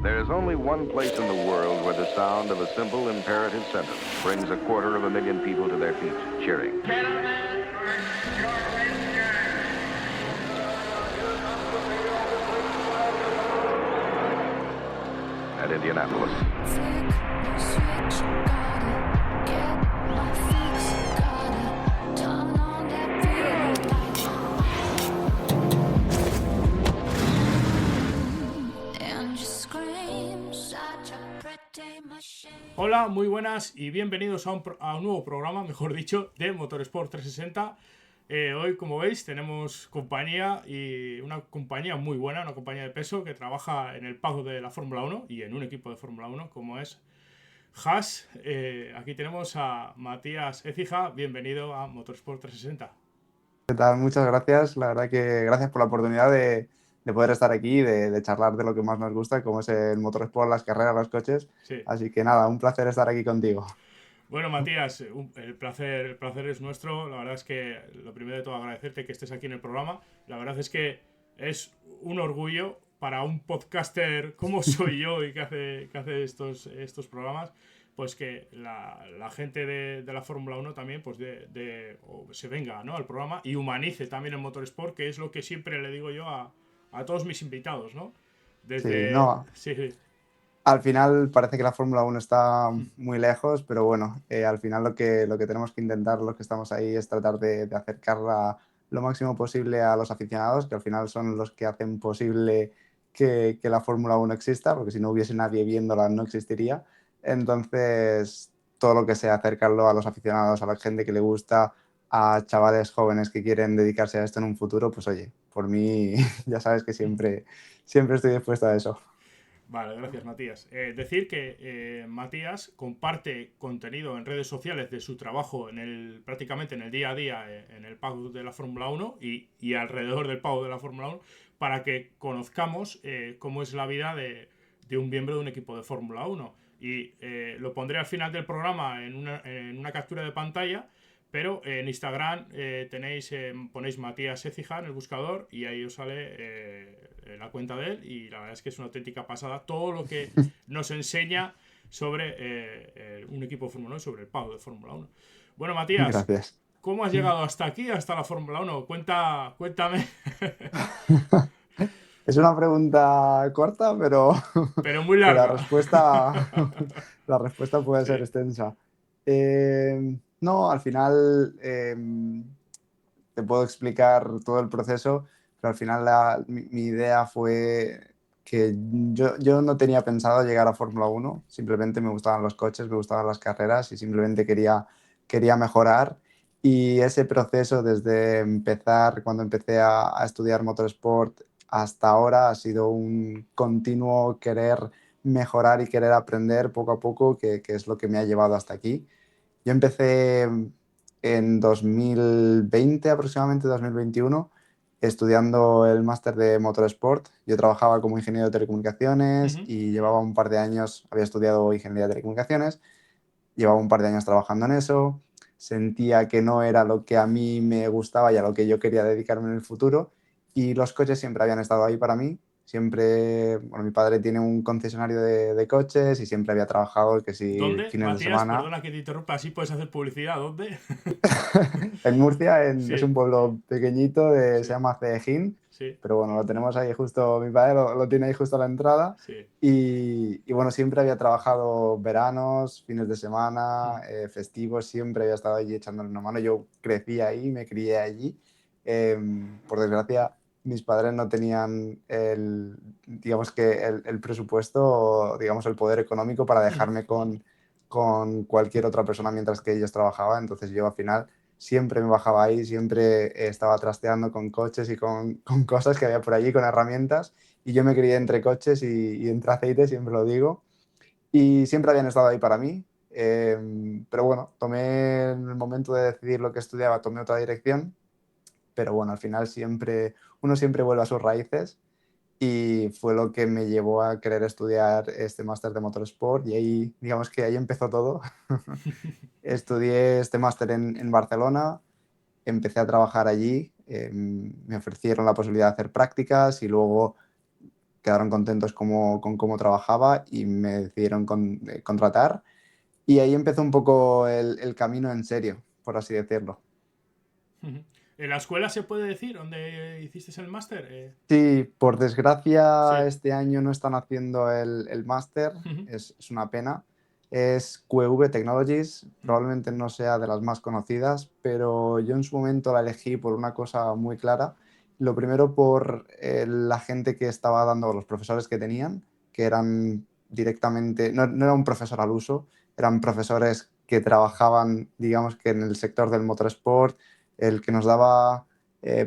There is only one place in the world where the sound of a simple imperative sentence brings 250,000 people to their feet, cheering. At Indianapolis. Hola, muy buenas y bienvenidos a un nuevo programa, mejor dicho, de Motorsport 360. Hoy, como veis, tenemos compañía y una compañía muy buena, una compañía de peso que trabaja en el paddock de la Fórmula 1 y en un equipo de Fórmula 1 como es Haas. Aquí tenemos a Matías Écija, bienvenido a Motorsport 360. ¿Qué tal? Muchas gracias. La verdad que gracias por la oportunidad de poder estar aquí, de charlar de lo que más nos gusta, como es el motorsport, las carreras, los coches. Sí. Así que nada, un placer estar aquí contigo. Bueno, Matías, el placer es nuestro. La verdad es que lo primero de todo agradecerte que estés aquí en el programa. La verdad es que es un orgullo para un podcaster como soy yo y que hace estos programas, pues que la gente de la Fórmula 1 también pues se venga, ¿no?, al programa y humanice también el motorsport, que es lo que siempre le digo yo a todos mis invitados, ¿no? Sí, no, Sí. al final parece que la Fórmula 1 está muy lejos, pero bueno, al final lo que tenemos que intentar, los que estamos ahí, es tratar de acercarla lo máximo posible a los aficionados, que al final son los que hacen posible que la Fórmula 1 exista, porque si no hubiese nadie viéndola no existiría. Entonces, todo lo que sea acercarlo a los aficionados, a la gente que le gusta, a chavales jóvenes que quieren dedicarse a esto en un futuro, pues oye, por mí ya sabes que siempre estoy dispuesto a eso. Vale, gracias, Matías. Decir que Matías comparte contenido en redes sociales de su trabajo prácticamente en el día a día en el paddock de la Fórmula 1 y alrededor del paddock de la Fórmula 1 para que conozcamos cómo es la vida de un miembro de un equipo de Fórmula 1. Y lo pondré al final del programa en una captura de pantalla, pero en Instagram ponéis Matías Écija en el buscador y ahí os sale la cuenta de él, y la verdad es que es una auténtica pasada todo lo que nos enseña sobre un equipo de Fórmula 1 y sobre el paddock de Fórmula 1. Bueno, Matías, Gracias. ¿cómo has llegado hasta aquí, hasta la Fórmula 1? Cuéntame. Es una pregunta corta, Pero muy pero larga. la respuesta puede ser Sí. extensa. No, al final te puedo explicar todo el proceso, pero al final mi idea fue que yo no tenía pensado llegar a Fórmula 1, simplemente me gustaban los coches, me gustaban las carreras y simplemente quería mejorar. Y ese proceso desde empezar, cuando empecé a estudiar motorsport, hasta ahora ha sido un continuo querer mejorar y querer aprender poco a poco, que es lo que me ha llevado hasta aquí. Yo empecé en 2020, aproximadamente 2021, estudiando el máster de Motorsport. Yo trabajaba como ingeniero de telecomunicaciones Uh-huh. y llevaba un par de años, había estudiado ingeniería de telecomunicaciones, llevaba un par de años trabajando en eso, sentía que no era lo que a mí me gustaba y a lo que yo quería dedicarme en el futuro, y los coches siempre habían estado ahí para mí. Siempre, bueno, mi padre tiene un concesionario de coches y siempre había trabajado, que si ¿Dónde, fines de Matías? semana. Perdona que te interrumpa, así puedes hacer publicidad. ¿Dónde? En Murcia, es Sí, un pueblo pequeñito, se sí, llama Cejín, sí, pero bueno, lo tenemos ahí justo, mi padre lo tiene ahí justo a la entrada. sí. Y bueno, siempre había trabajado veranos, fines de semana, Mm. festivos, siempre había estado allí echándole una mano. Yo crecí ahí, me crié allí. Por desgracia, mis padres no tenían digamos que el presupuesto, o, digamos, el poder económico para dejarme con cualquier otra persona mientras que ellos trabajaban. Entonces yo al final siempre me bajaba ahí, siempre estaba trasteando con coches y con cosas que había por allí, con herramientas. Y yo me crié entre coches y entre aceites, siempre lo digo. Y siempre habían estado ahí para mí. Pero bueno, tomé en el momento de decidir lo que estudiaba, tomé otra dirección. Pero bueno, al final uno siempre vuelve a sus raíces, y fue lo que me llevó a querer estudiar este máster de motorsport, y ahí, digamos que ahí empezó todo. Estudié este máster en Barcelona, empecé a trabajar allí, me ofrecieron la posibilidad de hacer prácticas y luego quedaron contentos con cómo trabajaba y me decidieron contratar. Y ahí empezó un poco el camino en serio, por así decirlo. Ujú. ¿En la escuela se puede decir dónde hiciste el máster? Sí, por desgracia Sí. este año no están haciendo el máster, Ujú. es una pena. Es QEV Technologies, Mm. probablemente no sea de las más conocidas, pero yo en su momento la elegí por una cosa muy clara. Lo primero por la gente que estaba dando, los profesores que tenían, que eran directamente, no era un profesor al uso, eran profesores que trabajaban, digamos que en el sector del motorsport, el que nos daba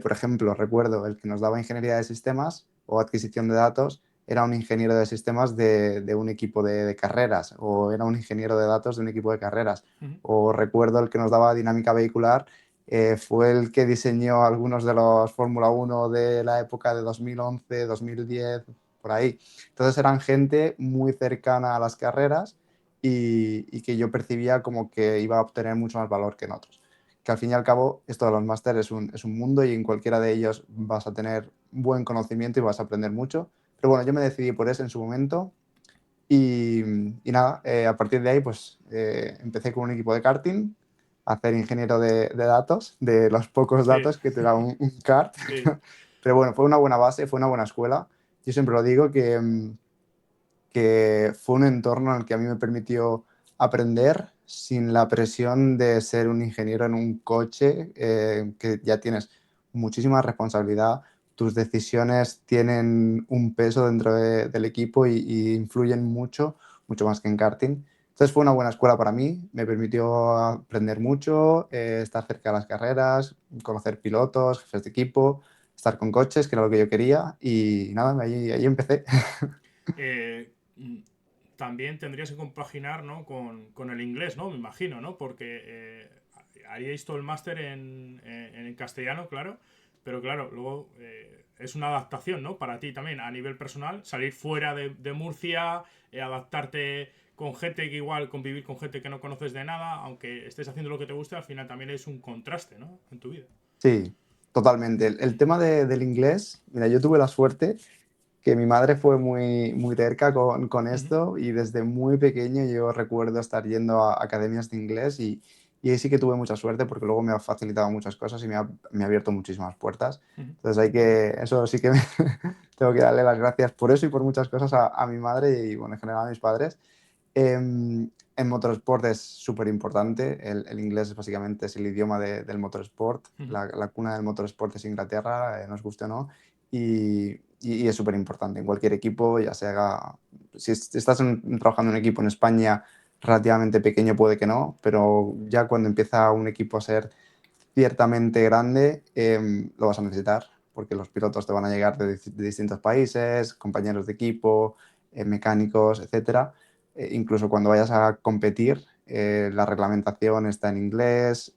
por ejemplo, recuerdo el que nos daba ingeniería de sistemas o adquisición de datos era un ingeniero de sistemas de un equipo de carreras o era un ingeniero de datos de un equipo de carreras. Ujú. O recuerdo el que nos daba dinámica vehicular fue el que diseñó algunos de los Fórmula 1 de la época de 2011, 2010, por ahí. Entonces eran gente muy cercana a las carreras y que yo percibía como que iba a obtener mucho más valor que en otros, que al fin y al cabo esto de los másteres es un mundo y en cualquiera de ellos vas a tener buen conocimiento y vas a aprender mucho. Pero bueno, yo me decidí por ese en su momento y, y nada, a partir de ahí pues empecé con un equipo de karting a hacer ingeniero de datos, de los pocos Sí, datos que te da un kart. sí. Pero bueno, fue una buena base, fue una buena escuela. Yo siempre lo digo que fue un entorno en el que a mí me permitió aprender sin la presión de ser un ingeniero en un coche, que ya tienes muchísima responsabilidad, tus decisiones tienen un peso dentro del equipo y influyen mucho, mucho más que en karting. Entonces fue una buena escuela para mí, me permitió aprender mucho, estar cerca de las carreras, conocer pilotos, jefes de equipo, estar con coches, que era lo que yo quería, y nada, ahí empecé. Eh, mm, También tendrías que compaginar, ¿no? con el inglés, ¿no? Me imagino, ¿no? Porque haríais todo el máster en castellano, claro, pero claro, luego es una adaptación, ¿no? Para ti también, a nivel personal, salir fuera de Murcia, adaptarte con gente que igual, convivir con gente que no conoces de nada, aunque estés haciendo lo que te guste, al final también es un contraste, ¿no? En tu vida. Sí, totalmente. El tema del inglés, mira, yo tuve la suerte que mi madre fue muy terca con Ujú. esto y desde muy pequeño yo recuerdo estar yendo a academias de inglés y ahí sí que tuve mucha suerte porque luego me ha facilitado muchas cosas y me ha abierto muchísimas puertas. Ujú. Entonces eso sí que tengo que darle las gracias por eso y por muchas cosas a mi madre y bueno, en general a mis padres. En motorsport es súper importante. El inglés básicamente es el idioma del motorsport. Ujú. La cuna del motorsport es Inglaterra, nos guste o no. Y es súper importante en cualquier equipo, ya se haga. Si estás trabajando en un equipo en España relativamente pequeño, puede que no, pero ya cuando empieza un equipo a ser ciertamente grande, lo vas a necesitar, porque los pilotos te van a llegar de distintos países, compañeros de equipo, mecánicos, etcétera. Incluso cuando vayas a competir, la reglamentación está en inglés,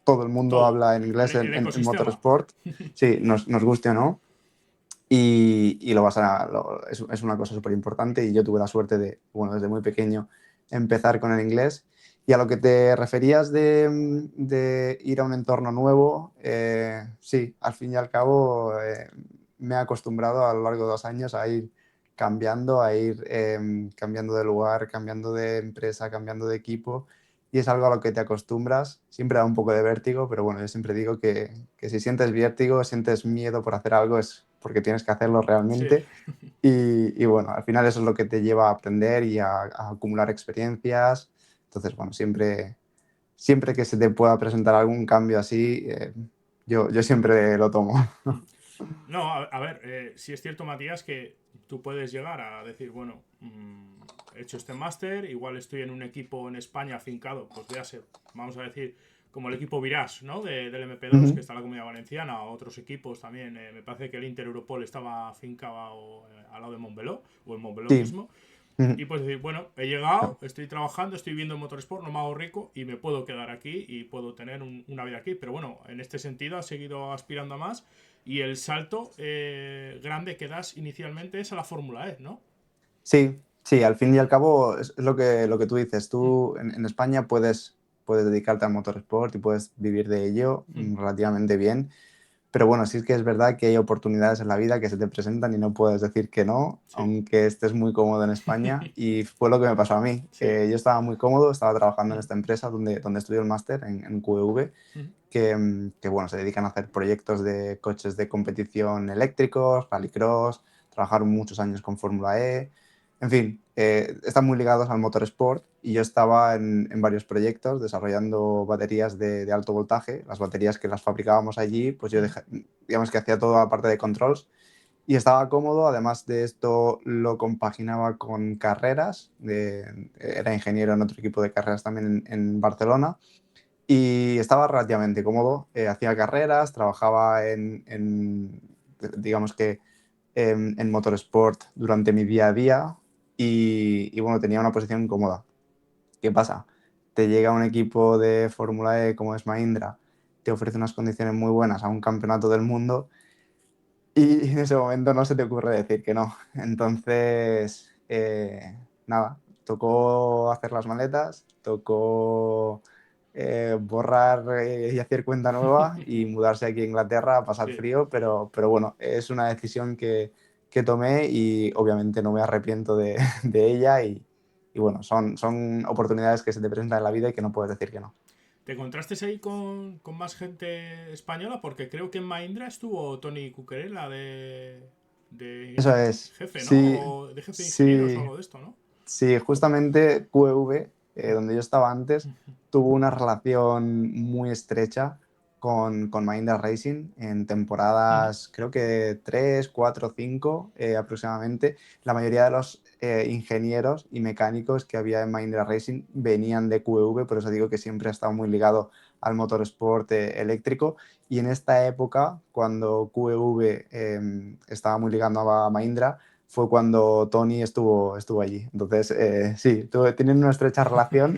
todo el mundo Todo, habla en inglés el en ecosistema. motorsport, sí, nos guste o no, y es una cosa súper importante y yo tuve la suerte de, bueno, desde muy pequeño empezar con el inglés. Y a lo que te referías de ir a un entorno nuevo, sí, al fin y al cabo me he acostumbrado a lo largo de los años a ir cambiando, cambiando de lugar, cambiando de empresa, cambiando de equipo. Y es algo a lo que te acostumbras. Siempre da un poco de vértigo, pero bueno, yo siempre digo que si sientes vértigo, sientes miedo por hacer algo, es porque tienes que hacerlo Sí. realmente. Y bueno, al final eso es lo que te lleva a aprender y a acumular experiencias. Entonces, bueno, siempre que se te pueda presentar algún cambio así, yo siempre lo tomo. No, a ver, si es cierto, Matías, que tú puedes llegar a decir, bueno, he hecho este máster, igual estoy en un equipo en España afincado, pues véase, vamos a decir, como el equipo Virage, ¿no? Del MP2, que Ujú. está en la Comunidad Valenciana, o otros equipos también, me parece que el Inter Europol estaba afincado al lado de Montbeló, o el Montbeló Sí. mismo, Ujú. y pues decir, bueno, he llegado, estoy trabajando, estoy viendo el motorsport, no me hago rico y me puedo quedar aquí y puedo tener una vida aquí. Pero bueno, en este sentido has seguido aspirando a más y el salto grande que das inicialmente es a la Fórmula E, ¿no? Sí, sí, al fin y al cabo es lo que tú dices. Mm. Tú en España puedes dedicarte al motorsport y puedes vivir de ello Mm. relativamente bien. Pero bueno, sí que es verdad que hay oportunidades en la vida que se te presentan y no puedes decir que no, Sí. aunque estés muy cómodo en España. Y fue lo que me pasó a mí. Sí. Yo estaba muy cómodo, estaba trabajando en Ujú, esta empresa donde estudié el máster, en QEV, ujú, que bueno, se dedican a hacer proyectos de coches de competición eléctricos, rallycross, trabajaron muchos años con Fórmula E, en fin, están muy ligados al motorsport y yo estaba en varios proyectos desarrollando baterías de alto voltaje, las baterías que las fabricábamos allí, pues yo ujú. digamos que hacía toda la parte de controls y estaba cómodo, además de esto lo compaginaba con carreras, era ingeniero en otro equipo de carreras también en Barcelona y estaba relativamente cómodo. Hacía carreras, trabajaba digamos que, en motorsport durante mi día a día y bueno, tenía una posición cómoda. ¿Qué pasa? Te llega un equipo de Fórmula E como es Mahindra, te ofrece unas condiciones muy buenas a un campeonato del mundo y en ese momento no se te ocurre decir que no. Entonces, nada, tocó hacer las maletas, tocó borrar y hacer cuenta nueva y mudarse aquí a Inglaterra a pasar Sí. frío, pero bueno, es una decisión que tomé y obviamente no me arrepiento de ella y bueno, son oportunidades que se te presentan en la vida y que no puedes decir que no. ¿Te encontraste ahí con más gente española? Porque creo que en Mahindra estuvo Tony Cuquerella Eso de es, jefe, ¿no? sí, O de jefe de ingenieros o sí. algo de esto, ¿no? Sí, justamente QEV, donde yo estaba antes, tuvo una relación muy estrecha con Mahindra Racing en Ujú. temporadas, creo que 3, 4, 5 aproximadamente. La mayoría de los ingenieros y mecánicos que había en Mahindra Racing venían de QEV, por eso digo que siempre ha estado muy ligado al motorsport eléctrico. Y en esta época, cuando QEV estaba muy ligado a Mahindra, fue cuando Tony estuvo allí. Entonces, sí, tienen una estrecha relación.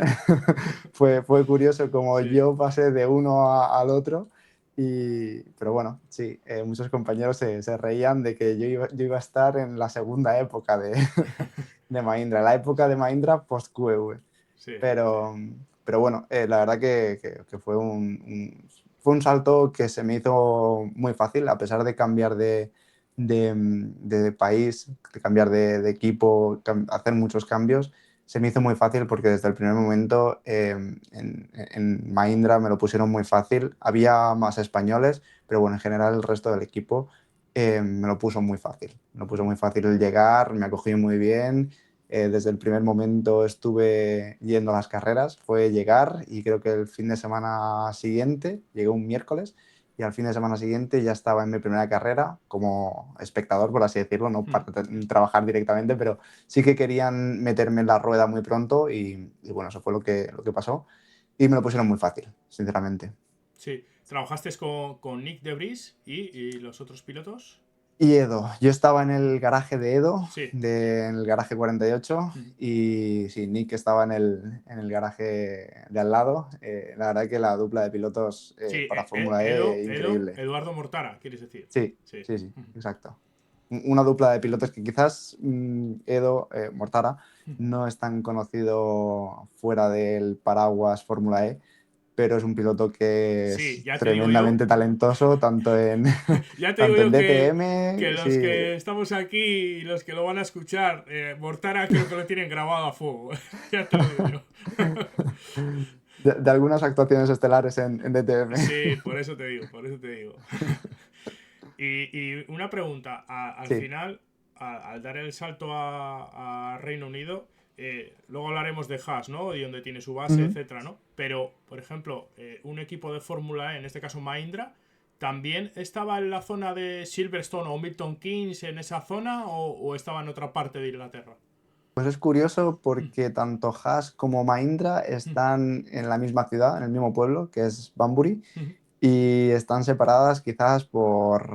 Fue curioso como Sí. yo pasé de uno al otro. Pero bueno, sí, muchos compañeros se reían de que yo iba a estar en la segunda época de Mahindra, la época de Mahindra post-QEV. Sí. Pero, pero bueno, la verdad que fue fue un salto que se me hizo muy fácil, a pesar de cambiar de país, de cambiar de equipo, hacer muchos cambios. Se me hizo muy fácil porque desde el primer momento en Mahindra me lo pusieron muy fácil. Había más españoles, pero bueno, en general el resto del equipo me lo puso muy fácil. Me lo puso muy fácil el llegar, me acogí muy bien. Desde el primer momento estuve yendo a las carreras, fue llegar y creo que el fin de semana siguiente, llegué un miércoles y al fin de semana siguiente ya estaba en mi primera carrera como espectador, por así decirlo, no para trabajar directamente, pero sí que querían meterme en la rueda muy pronto y bueno, eso fue lo que pasó y me lo pusieron muy fácil, sinceramente. Sí. ¿Trabajaste con Nick Debris y los otros pilotos? Y Edo, yo estaba en el garaje de Edo, Sí. en el garaje 48, Ujú. y sí, Nick estaba en el garaje de al lado. La verdad que la dupla de pilotos Sí, para Fórmula E, increíble. Eduardo Mortara, quieres decir. Sí, Sí. sí, sí, Ujú. exacto. Una dupla de pilotos que quizás Edo, Mortara, no es tan conocido fuera del paraguas Fórmula E, pero es un piloto que Sí, es ya te digo yo. tremendamente talentoso, tanto en, Ya te digo tanto en yo que DTM, los sí. que estamos aquí y los que lo van a escuchar, Mortara creo que lo tienen grabado a fuego. Ya te lo digo yo. De algunas actuaciones estelares en DTM. Sí, por eso te digo, por eso te digo. Y una pregunta, al Sí. final, al dar el salto a Reino Unido, luego hablaremos de Haas, ¿no? Y donde tiene su base, Ujú. etcétera, ¿no? Pero, por ejemplo, un equipo de Fórmula E, en este caso Mahindra, ¿también estaba en la zona de Silverstone o Milton Keynes en esa zona o estaba en otra parte de Inglaterra? Pues es curioso porque tanto Haas como Mahindra están en la misma ciudad, en el mismo pueblo, que es Banbury, y están separadas quizás por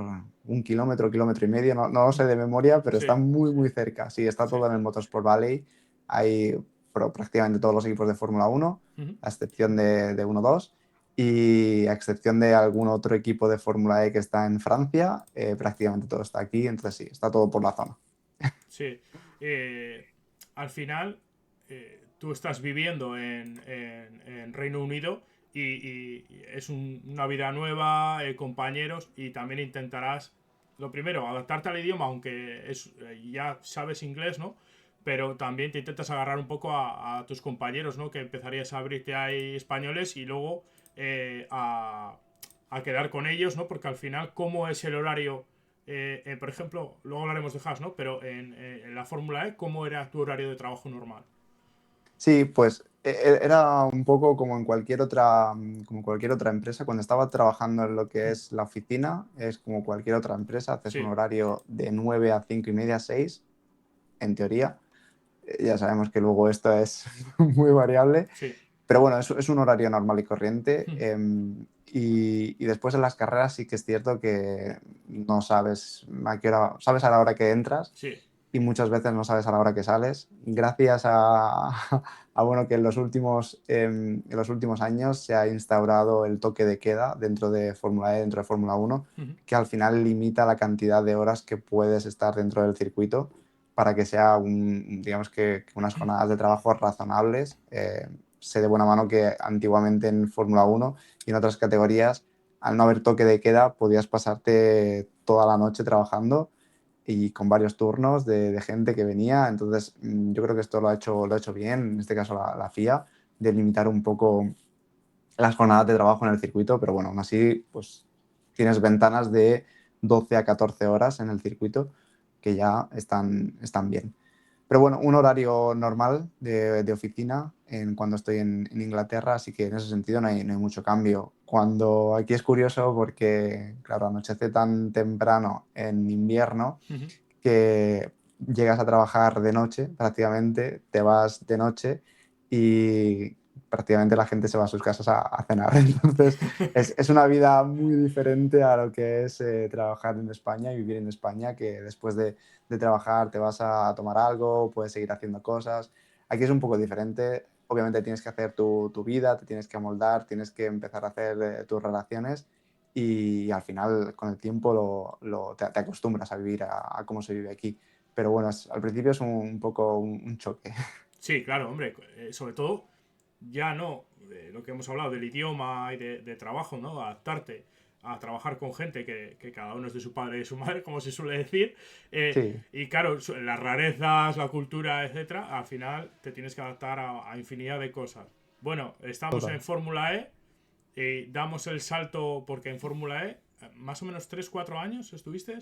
1 kilómetro, kilómetro y medio, no lo sé de memoria, pero Sí, están muy, muy cerca. Sí, está sí. todo en el Motorsport Valley. Hay prácticamente todos los equipos de Fórmula 1, a excepción de 1-2, y a excepción de algún otro equipo de Fórmula E que está en Francia, prácticamente todo está aquí, entonces sí, está todo por la zona. Sí. Eh, Al final, tú estás viviendo en Reino Unido y es una vida nueva, compañeros, y también intentarás, lo primero, adaptarte al idioma, aunque ya sabes inglés, ¿no? Pero también te intentas agarrar un poco a tus compañeros, ¿no? Que empezarías a abrirte ahí españoles y luego a quedar con ellos, ¿no? Porque al final, ¿cómo es el horario? Por ejemplo, luego hablaremos de Haas, ¿no? Pero en la Fórmula E, ¿cómo era tu horario de trabajo normal? Sí, pues era un poco como cualquier otra empresa. Cuando estaba trabajando en lo que es la oficina, es como cualquier otra empresa. Haces un Sí, horario de 9 a 5 y media, 6, en teoría. Ya sabemos que luego esto es muy variable, sí. pero bueno, es un horario normal y corriente. Y después en las carreras sí que es cierto que no sabes a qué hora, sabes a la hora que entras Sí. y muchas veces no sabes a la hora que sales. Gracias a bueno, que en los últimos años se ha instaurado el toque de queda dentro de Fórmula E, dentro de Fórmula 1, que al final limita la cantidad de horas que puedes estar dentro del circuito para que sea digamos que unas jornadas de trabajo razonables. Sé de buena mano que antiguamente en Fórmula 1 y en otras categorías, al no haber toque de queda, podías pasarte toda la noche trabajando y con varios turnos de gente que venía. Entonces, yo creo que esto lo ha hecho bien, en este caso la FIA, de limitar un poco las jornadas de trabajo en el circuito, pero bueno, aún así, pues tienes ventanas de 12 a 14 horas en el circuito que ya están bien. Pero bueno, un horario normal de oficina cuando estoy en Inglaterra, así que en ese sentido no hay mucho cambio. Cuando aquí es curioso porque, claro, anochece tan temprano en invierno que llegas a trabajar de noche prácticamente, te vas de noche y prácticamente la gente se va a sus casas a cenar. Entonces es una vida muy diferente a lo que es trabajar en España y vivir en España, que después de trabajar te vas a tomar algo, puedes seguir haciendo cosas. Aquí es un poco diferente. Obviamente tienes que hacer tu vida, te tienes que amoldar, tienes que empezar a hacer tus relaciones y al final con el tiempo te acostumbras a vivir a cómo se vive aquí. Pero bueno, al principio es un poco un choque. Sí, claro, hombre. Sobre todo, ya no lo que hemos hablado del idioma y de trabajo, ¿no? Adaptarte a trabajar con gente que cada uno es de su padre y de su madre, como se suele decir. Sí, Y claro, las rarezas, la cultura, etcétera, al final te tienes que adaptar a infinidad de cosas. Bueno, estamos total. en Fórmula E, damos el salto porque en Fórmula E, más o menos 3 4 años estuviste.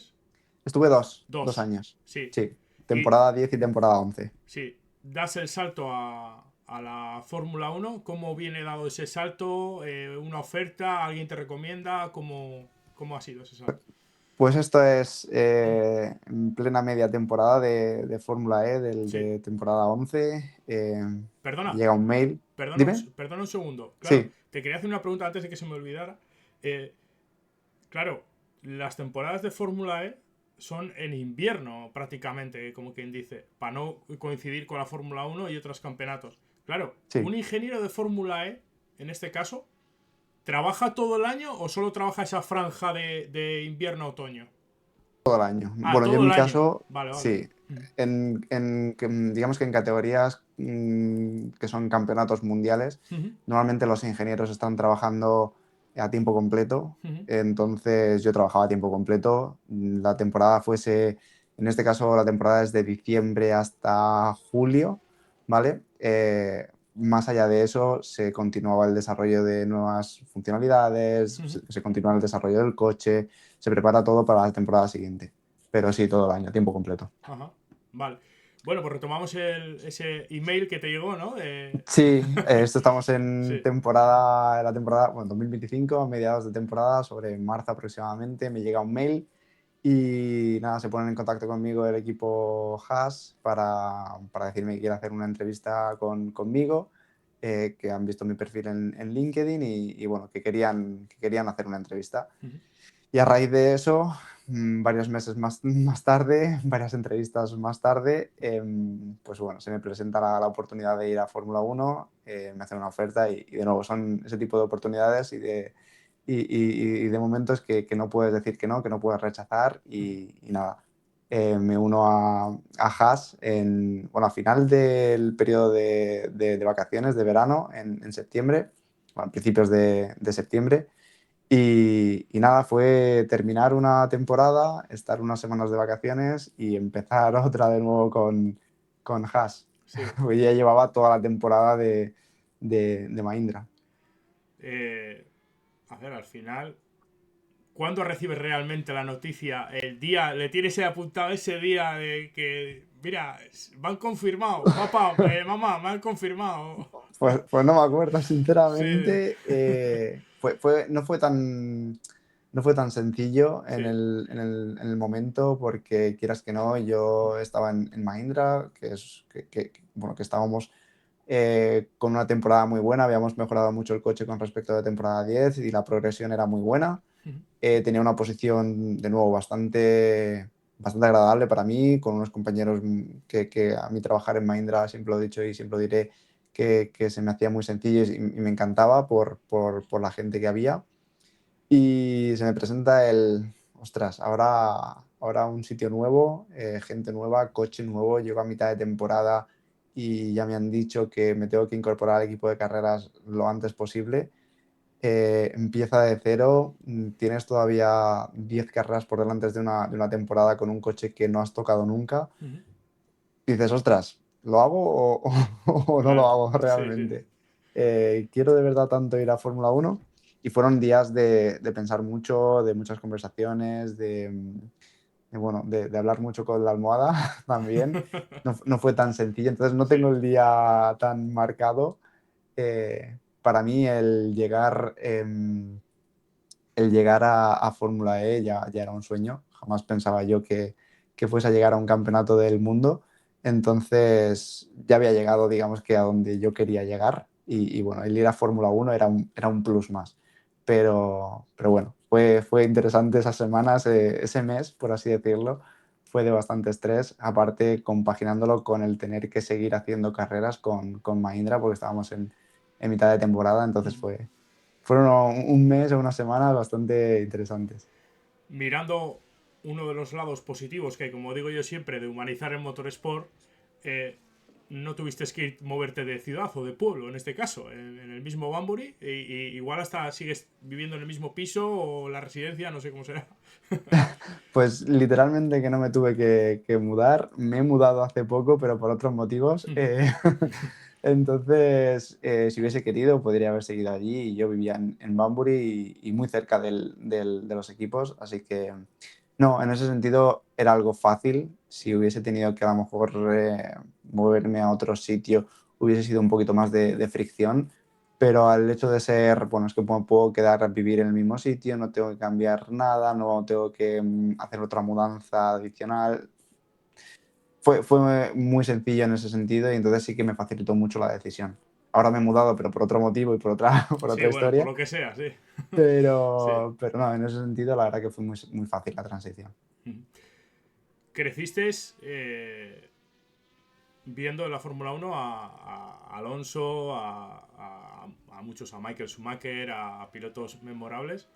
Estuve dos Dos, años. sí. Sí, Y temporada 10 y temporada 11. sí, das el salto a la Fórmula 1. ¿Cómo viene dado ese salto? ¿Una oferta? ¿Alguien te recomienda? ¿Cómo ha sido ese salto? Pues esto es en plena media temporada de Fórmula E, Sí. de temporada 11. Perdona, Llega un mail. perdona Dime. perdona un segundo. Claro, Sí, te quería hacer una pregunta antes de que se me olvidara. Eh, claro, las temporadas de Fórmula E son en invierno prácticamente, como quien dice, para no coincidir con la Fórmula 1 y otros campeonatos. Claro, sí. un ingeniero de Fórmula E, en este caso, ¿trabaja todo el año o solo trabaja esa franja de invierno-otoño? Todo el año. Ah, Bueno, yo en todo el mi año. caso, Vale, vale. sí. Digamos que en categorías que son campeonatos mundiales, normalmente los ingenieros están trabajando a tiempo completo. Entonces yo trabajaba a tiempo completo. La temporada en este caso la temporada es de diciembre hasta julio, ¿vale? Más allá de eso, se continuaba el desarrollo de nuevas funcionalidades, se continúa el desarrollo del coche, se prepara todo para la temporada siguiente. Pero sí, todo el año, tiempo completo. Ajá. Vale. Bueno, pues retomamos ese email que te llegó, ¿no? Sí, esto estamos Sí. la temporada, bueno, 2025, a mediados de temporada, sobre marzo aproximadamente, me llega un mail y nada, se ponen en contacto conmigo el equipo Haas para decirme que quiere hacer una entrevista conmigo, que han visto mi perfil en LinkedIn y bueno, que querían hacer una entrevista. Y a raíz de eso, varios meses más tarde, varias entrevistas más tarde, pues bueno, se me presenta la oportunidad de ir a Fórmula 1, me hacen una oferta y de nuevo son ese tipo de oportunidades y de momentos que no puedes decir que no puedes rechazar y nada. Me uno a Haas bueno, a final del periodo de vacaciones de verano, en septiembre. a principios de septiembre. Y nada, fue terminar una temporada, estar unas semanas de vacaciones y empezar otra de nuevo con Haas. Sí. Pues ya llevaba toda la temporada de Mahindra. Eh, a ver, al final, ¿cuándo recibes realmente la noticia? El día, le tienes apuntado ese día de que, mira, me han confirmado, papá, mamá, me han confirmado. Pues no me acuerdo, Sí, sinceramente. No fue tan sencillo en sí. el momento, porque quieras que no, yo estaba en Mahindra, bueno, que estábamos con una temporada muy buena, habíamos mejorado mucho el coche con respecto a la temporada 10 y la progresión era muy buena. Tenía una posición de nuevo bastante agradable para mí, con unos compañeros que a mí trabajar en Mahindra, siempre lo he dicho y siempre lo diré, que se me hacía muy sencillo y me encantaba por la gente que había. Y se me presenta ostras, ahora un sitio nuevo, gente nueva, coche nuevo, llego a mitad de temporada y ya me han dicho que me tengo que incorporar al equipo de carreras lo antes posible. Empieza de cero, tienes todavía 10 carreras por delante de una temporada con un coche que no has tocado nunca. Dices, ostras, ¿lo hago o no lo Claro, hago sí, sí, sí. realmente? ¿Quiero de verdad tanto ir a Fórmula 1? Y fueron días de pensar mucho, de muchas conversaciones, bueno, de hablar mucho con la almohada también. No fue tan sencillo, entonces no tengo Sí. el día tan marcado. Para mí el llegar a Fórmula E ya era un sueño. Jamás pensaba yo que fuese a llegar a un campeonato del mundo. Entonces ya había llegado, digamos, que a donde yo quería llegar. Y bueno, el ir a Fórmula 1 era un plus más. Pero bueno, fue interesante esas semanas, ese mes, por así decirlo. Fue de bastante estrés, aparte compaginándolo con el tener que seguir haciendo carreras con Mahindra, porque estábamos en mitad de temporada, entonces fueron un mes o unas semanas bastante interesantes. Mirando uno de los lados positivos que, como digo yo siempre, de humanizar el motorsport, eh, no tuviste que moverte de ciudad o de pueblo, en este caso, en el mismo Banbury, y igual hasta sigues viviendo en el mismo piso o la residencia, no sé cómo será. Pues literalmente que no me tuve que mudar. Me he mudado hace poco, pero por otros motivos. Entonces, si hubiese querido, podría haber seguido allí. Y yo vivía en Banbury y muy cerca de los equipos. Así que, no, en ese sentido era algo fácil. Si hubiese tenido que a lo mejor moverme a otro sitio, hubiese sido un poquito más de fricción. Pero al hecho de ser, bueno, es que puedo quedar a vivir en el mismo sitio, no tengo que cambiar nada, no tengo que hacer otra mudanza adicional. Fue muy sencillo en ese sentido y entonces sí que me facilitó mucho la decisión. Ahora me he mudado, pero por otro motivo y por otra, por Sí, otra bueno, por historia, lo que sea, sí. Sí. pero no, en ese sentido la verdad que fue muy, muy fácil la transición. Creciste viendo en la Fórmula 1 a Alonso, a muchos, a Michael Schumacher, a pilotos memorables.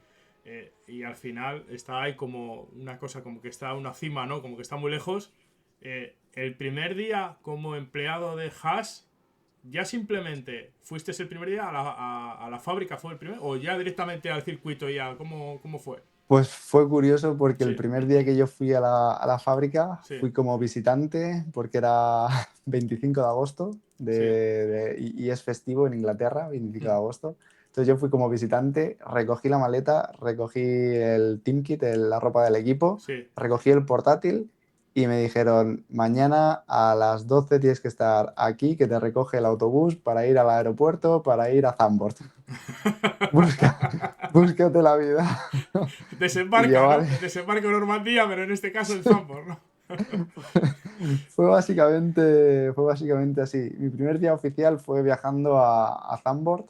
Y al final está ahí como una cosa, como que está a una cima, ¿no? Como que está muy lejos. El primer día como empleado de Haas, ya simplemente fuiste el primer día a la fábrica, ¿fue el primer? ¿O ya directamente al circuito ya? ¿Cómo fue? Pues fue curioso porque el Sí, primer día que yo fui a la fábrica sí, fui como visitante porque era 25 de agosto sí. y es festivo en Inglaterra, 25 de agosto. Entonces yo fui como visitante, recogí la maleta, recogí el team kit, la ropa del equipo, Sí. recogí el portátil y me dijeron, mañana a las 12 tienes que estar aquí, que te recoge el autobús para ir al aeropuerto, para ir a Zandvoort. Busca, búscate la vida. Y yo, Desembarca, ¿no? vale. Desembarco en Normandía, pero en este caso en Zandvoort, ¿no? Fue básicamente así. Mi primer día oficial fue viajando a Zandvoort.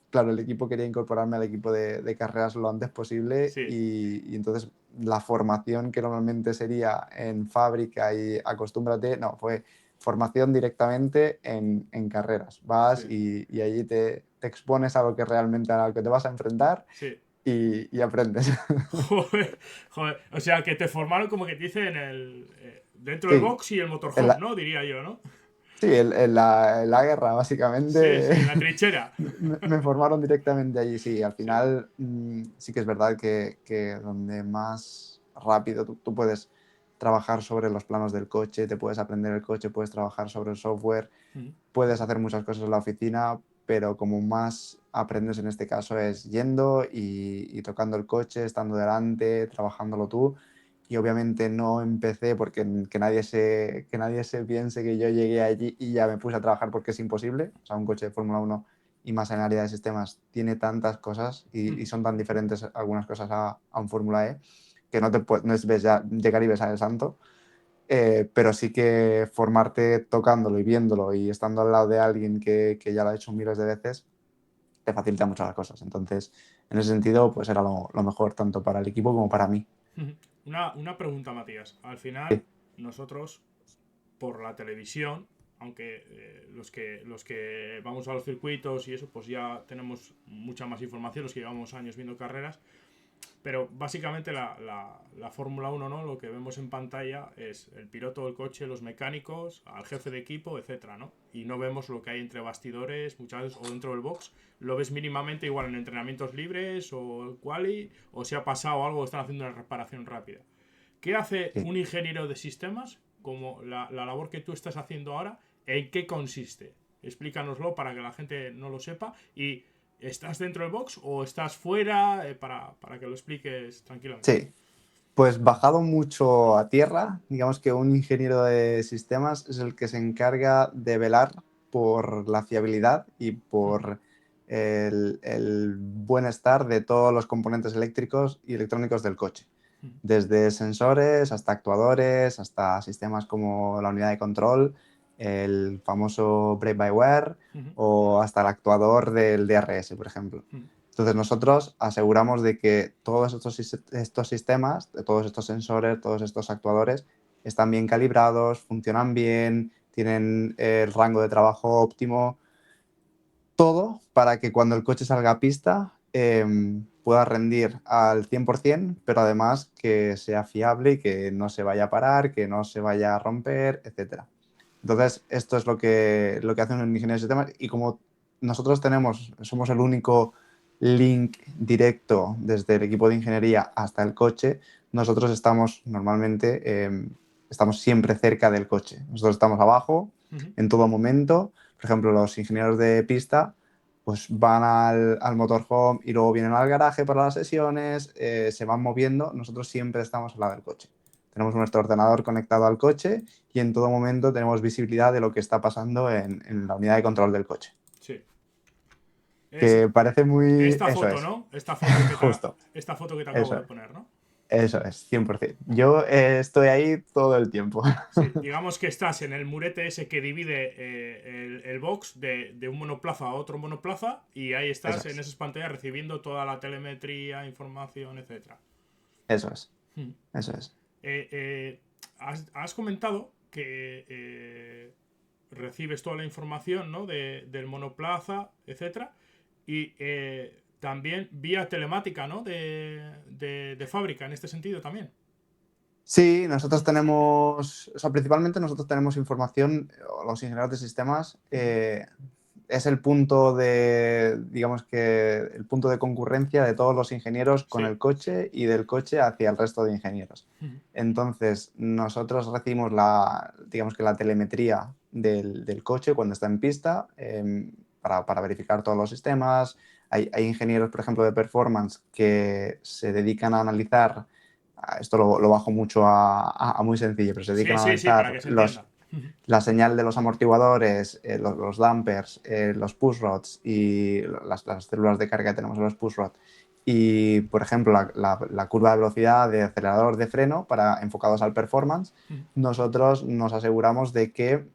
Claro, el equipo quería incorporarme al equipo de carreras lo antes posible Sí, y entonces la formación que normalmente sería en fábrica y acostúmbrate, no, fue formación directamente en carreras. Vas sí, y allí te expones a lo que realmente a lo que te vas a enfrentar sí. y aprendes. Joder, joder. O sea, que te formaron como que te dice dentro del Sí, box y el en motorhome, la, ¿no? Diría yo, ¿no? Sí, en la guerra, Sí, básicamente, sí, en la trinchera. me formaron directamente allí. Sí, al final sí que es verdad que donde más rápido tú puedes trabajar sobre los planos del coche, te puedes aprender el coche, puedes trabajar sobre el software, Mm, puedes hacer muchas cosas en la oficina, pero como más aprendes en este caso es yendo y tocando el coche, estando delante, trabajándolo tú. Y obviamente no empecé porque que nadie se piense que yo llegué allí y ya me puse a trabajar porque es imposible. O sea, un coche de Fórmula Uno y más en el área de sistemas tiene tantas cosas y mm, son tan diferentes algunas cosas a un Fórmula E que no es ves ya llegar y besar el santo. Pero sí que formarte tocándolo y viéndolo y estando al lado de alguien que ya lo ha hecho miles de veces te facilita mucho las cosas. Entonces, en ese sentido, pues era lo mejor tanto para el equipo como para mí. mm. Una pregunta, Matías. Al final, nosotros, por la televisión, aunque los que vamos a los circuitos y eso, pues ya tenemos mucha más información, los que llevamos años viendo carreras, pero básicamente la Fórmula 1, ¿no? Lo que vemos en pantalla es el piloto del coche, los mecánicos, al jefe de equipo, etcétera, ¿no? Y no vemos lo que hay entre bastidores, muchas veces, o dentro del box. Lo ves mínimamente igual en entrenamientos libres o quali, o si ha pasado algo, están haciendo una reparación rápida. ¿Qué hace Sí. un ingeniero de sistemas como la labor que tú estás haciendo ahora? ¿En qué consiste? Explícanoslo para que la gente no lo sepa. ¿Y estás dentro del box o estás fuera? Para que lo expliques tranquilamente. Sí, pues bajado mucho a tierra, digamos que un ingeniero de sistemas es el que se encarga de velar por la fiabilidad y por el buen estar de todos los componentes eléctricos y electrónicos del coche. Desde sensores hasta actuadores, hasta sistemas como la unidad de control, el famoso brake-by-wire o hasta el actuador del DRS, por ejemplo. Entonces nosotros aseguramos de que todos estos sistemas, de todos estos sensores, todos estos actuadores, están bien calibrados, funcionan bien, tienen el rango de trabajo óptimo, todo para que cuando el coche salga a pista pueda rendir al 100%, pero además que sea fiable y que no se vaya a parar, que no se vaya a romper, etcétera. Entonces, esto es lo que hace un ingeniero de sistemas y como nosotros somos el único link directo desde el equipo de ingeniería hasta el coche, nosotros estamos normalmente, estamos siempre cerca del coche. Nosotros estamos abajo en todo momento. Por ejemplo, los ingenieros de pista pues van al motorhome y luego vienen al garaje para las sesiones, se van moviendo. Nosotros siempre estamos al lado del coche. Tenemos nuestro ordenador conectado al coche y en todo momento tenemos visibilidad de lo que está pasando en la unidad de control del coche. Sí. Es Que parece muy... esta Eso foto, es, ¿no? Esta justo, esta foto que te acabo eso de es, poner, ¿no? eso es, 100%. Yo estoy ahí todo el tiempo. Sí, digamos que estás en el murete ese que divide el box de un monoplaza a otro monoplaza y ahí Eso estás en es, esas pantallas recibiendo toda la telemetría, información, etcétera. eso es, Hmm. eso es. Has comentado que recibes toda la información, ¿no? Del monoplaza, etcétera, y también vía telemática, ¿no? De fábrica en este sentido también. Sí, nosotros tenemos, o sea, principalmente nosotros tenemos información, los ingenieros de sistemas, es el punto de, digamos que, el punto de concurrencia de todos los ingenieros con Sí. el coche y del coche hacia el resto de ingenieros. Entonces, nosotros recibimos digamos que la telemetría del coche cuando está en pista para verificar todos los sistemas. Hay ingenieros, por ejemplo, de performance que se dedican a analizar esto lo bajo mucho a muy sencillo, pero se dedican Sí, a sí, sí, para analizar que se entienda. la señal de los amortiguadores, los dampers, los pushrods y las células de carga que tenemos en los pushrods. Y, por ejemplo, la curva de velocidad de acelerador de freno para enfocados al performance, nosotros nos aseguramos de que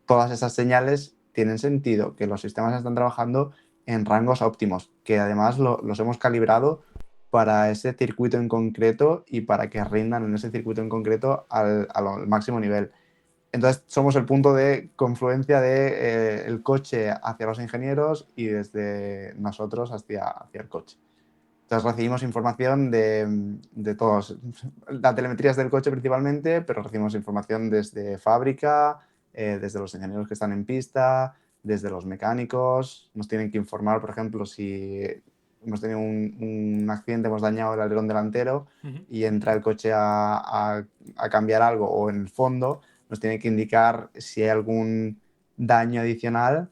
todas esas señales tienen sentido, que los sistemas están trabajando en rangos óptimos, que además los hemos calibrado para ese circuito en concreto y para que rindan en ese circuito en concreto al máximo nivel. Entonces somos el punto de confluencia de el coche hacia los ingenieros y desde nosotros hacia el coche. Entonces recibimos información de todos. La telemetría es del coche principalmente, pero recibimos información desde fábrica, desde los ingenieros que están en pista, desde los mecánicos. Nos tienen que informar, por ejemplo, si hemos tenido un accidente, hemos dañado el alerón delantero y entra el coche a cambiar algo, o en el fondo nos tiene que indicar si hay algún daño adicional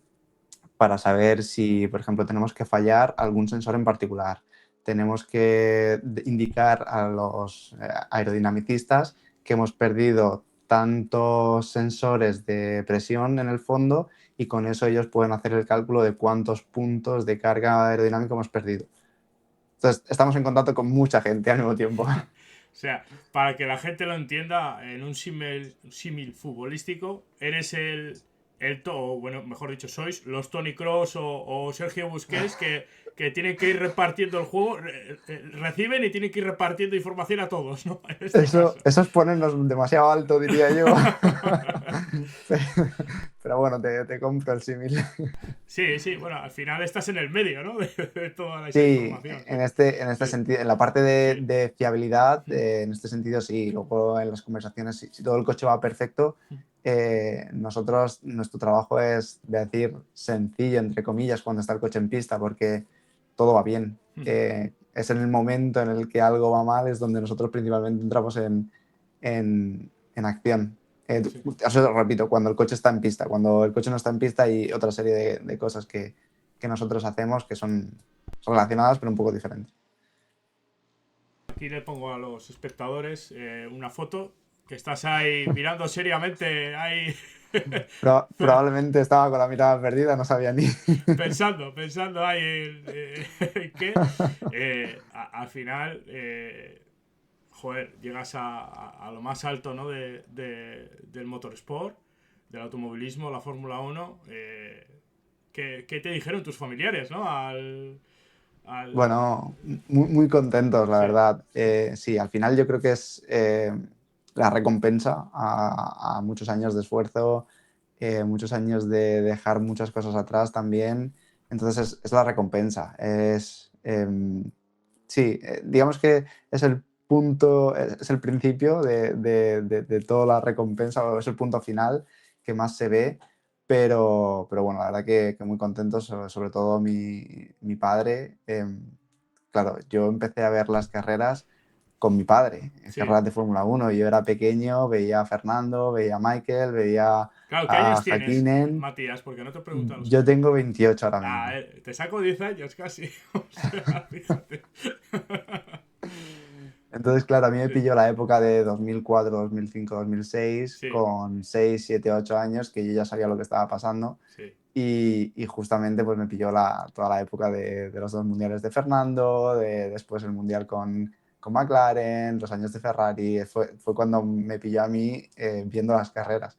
para saber si, por ejemplo, tenemos que fallar algún sensor en particular. Tenemos que indicar a los aerodinamicistas que hemos perdido tantos sensores de presión en el fondo y con eso ellos pueden hacer el cálculo de cuántos puntos de carga aerodinámica hemos perdido. Entonces, estamos en contacto con mucha gente al mismo tiempo. O sea, para que la gente lo entienda, en un símil futbolístico, eres bueno, mejor dicho, sois los Toni Kroos o Sergio Busquets que tienen que ir repartiendo el juego, reciben y tienen que ir repartiendo información a todos, ¿no? En este caso. Eso es ponernos demasiado alto, diría yo. Pero bueno, te compro el símil. Sí, bueno, al final estás en el medio, ¿no? De toda esa Sí, información. en este Sí, sentido, en la parte de, sí. de fiabilidad, en este sentido sí. Luego en las conversaciones, si todo el coche va perfecto, nuestro trabajo es, voy a decir, sencillo, entre comillas, cuando está el coche en pista, porque todo va bien. Es en el momento en el que algo va mal, es donde nosotros principalmente entramos en acción. Sí. Eso repito, cuando el coche está en pista. Cuando el coche no está en pista hay otra serie de cosas que nosotros hacemos que son relacionadas pero un poco diferentes. Aquí le pongo a los espectadores una foto que estás ahí mirando seriamente, ahí Probablemente estaba con la mirada perdida, no sabía ni... pensando ahí en qué. Al final, joder, llegas a lo más alto, ¿no? Del motorsport, del automovilismo, la Fórmula 1. ¿Qué te dijeron tus familiares, ¿no? Bueno, muy contentos, la Sí, verdad. Sí, al final yo creo que es la recompensa a muchos años de esfuerzo, muchos años de dejar muchas cosas atrás también. Entonces es la recompensa. Sí, digamos que es el punto, es el principio de toda la recompensa, o es el punto final que más se ve, pero bueno, la verdad que muy contentos, sobre todo mi padre. Claro, yo empecé a ver las carreras con mi padre, en sí. carreras de Fórmula 1. Yo era pequeño, veía a Fernando, veía a Michael, veía Claro, ¿qué a años tienes, Hakkinen. Matías? Porque no te preguntan los Yo oyentes. tengo 28 ahora Ah, mismo. te saco 10 años casi. O sea, fíjate. Entonces, claro, a mí me Sí, pilló la época de 2004, 2005, 2006, sí, con 6, 7, 8 años, que yo ya sabía lo que estaba pasando. sí. Y justamente pues me pilló toda la época de los dos mundiales de Fernando, después el mundial con McLaren, los años de Ferrari. Fue cuando me pilló a mí viendo las carreras.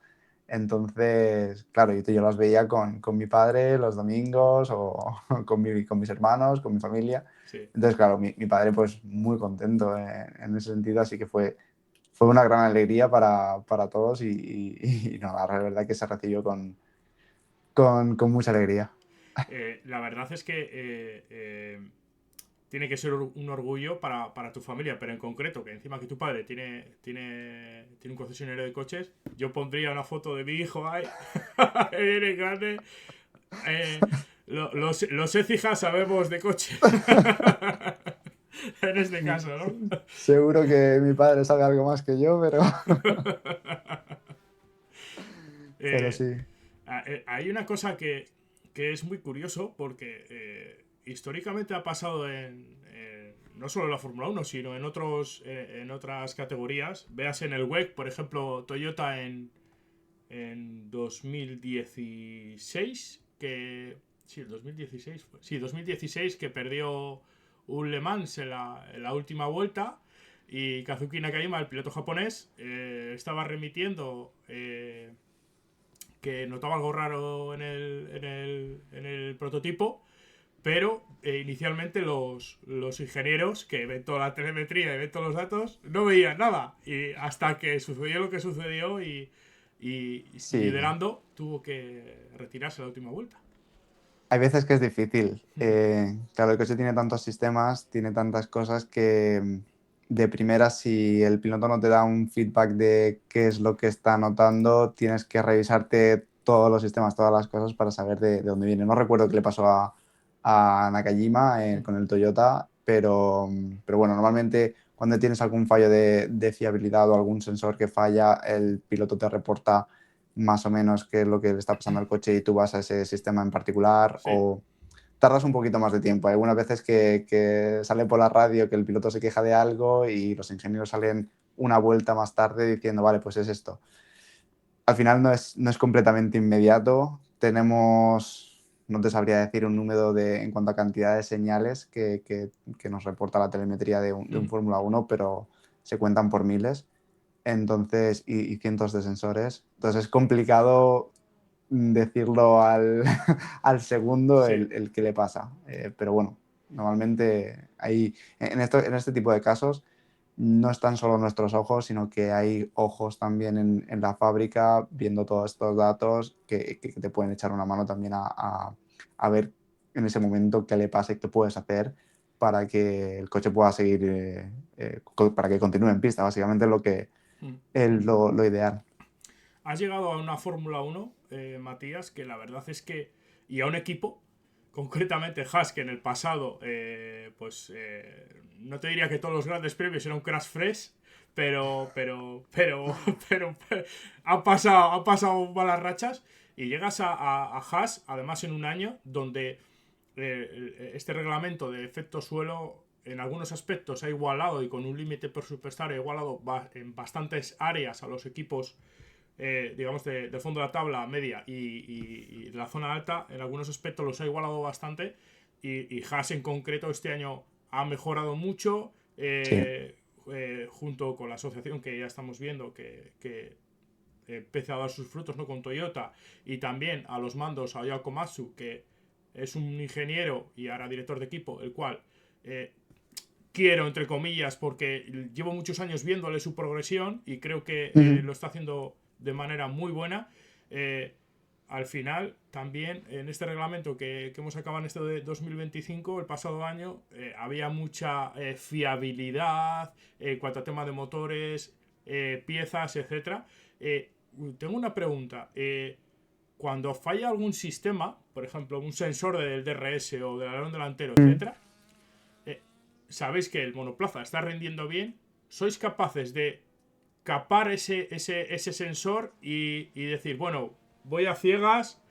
Entonces, claro, yo las veía con mi padre los domingos o con mis hermanos, con mi familia. Sí. Entonces, claro, mi padre pues muy contento en ese sentido, así que fue una gran alegría para todos y no, la verdad que se recibió con mucha alegría. La verdad es que tiene que ser un orgullo para tu familia, pero en concreto, que encima que tu padre tiene un concesionario de coches, yo pondría una foto de mi hijo ahí, viene grande. Eh, los Écija sabemos de coche. En este caso, ¿no? Seguro que mi padre sabe algo más que yo, pero Eh, sí. Hay una cosa que es muy curioso porque históricamente ha pasado no solo en la Fórmula 1, sino en otras categorías. Veas en el WEC, por ejemplo, Toyota en 2016, sí, el 2016 fue. Sí, 2016 que perdió un Le Mans en la última vuelta y Kazuki Nakajima, el piloto japonés, estaba remitiendo que notaba algo raro en el prototipo, pero inicialmente los ingenieros que ven toda la telemetría y ven todos los datos no veían nada. Y hasta que sucedió lo que sucedió y Sí, liderando tuvo que retirarse la última vuelta. hay veces que es difícil. Claro, el coche tiene tantos sistemas, tiene tantas cosas que de primera, si el piloto no te da un feedback de qué es lo que está notando, tienes que revisarte todos los sistemas, todas las cosas para saber de dónde viene. No recuerdo qué le pasó a Nakajima con el Toyota, pero bueno, normalmente cuando tienes algún fallo de fiabilidad o algún sensor que falla, el piloto te reporta más o menos qué es lo que le está pasando al coche y tú vas a ese sistema en particular Sí. o tardas un poquito más de tiempo. Hay algunas veces que sale por la radio que el piloto se queja de algo y los ingenieros salen una vuelta más tarde diciendo, vale, pues es esto. Al final no es completamente inmediato. Tenemos, no te sabría decir un número en cuanto a cantidad de señales que nos reporta la telemetría de un Fórmula 1, pero se cuentan por miles. Entonces, y cientos de sensores. Entonces es complicado decirlo al segundo Sí. el que le pasa. Pero bueno, normalmente en este tipo de casos no están solo nuestros ojos, sino que hay ojos también en la fábrica viendo todos estos datos que te pueden echar una mano también a ver en ese momento qué le pasa y qué puedes hacer para que el coche pueda seguir, para que continúe en pista. Básicamente es Mm. lo ideal. Has llegado a una Fórmula 1, Matías, que la verdad es que. Y a un equipo, concretamente Haas, que en el pasado, no te diría que todos los grandes premios eran un crash fresh, pero han pasado malas rachas. Y llegas a Haas, además en un año donde este reglamento de efecto suelo en algunos aspectos ha igualado y con un límite presupuestario ha igualado en bastantes áreas a los equipos digamos, del fondo de la tabla media y la zona alta, en algunos aspectos los ha igualado bastante. Y Haas en concreto este año ha mejorado mucho, Sí. junto con la asociación que ya estamos viendo que empieza a dar sus frutos, ¿no? Con Toyota, y también a los mandos a Yao Komatsu, que es un ingeniero y ahora director de equipo, el cual quiero, entre comillas, porque llevo muchos años viéndole su progresión y creo que Ujú. lo está haciendo de manera muy buena. Eh, Al final, también en este reglamento que hemos acabado en este de 2025, el pasado año, había mucha fiabilidad en cuanto a tema de motores, piezas, etcétera. Tengo una pregunta. Cuando falla algún sistema, por ejemplo, un sensor del DRS o del alerón delantero, etcétera, eh, sabéis que el monoplaza está rendiendo bien, sois capaces de capar ese sensor y decir, bueno, voy a ciegas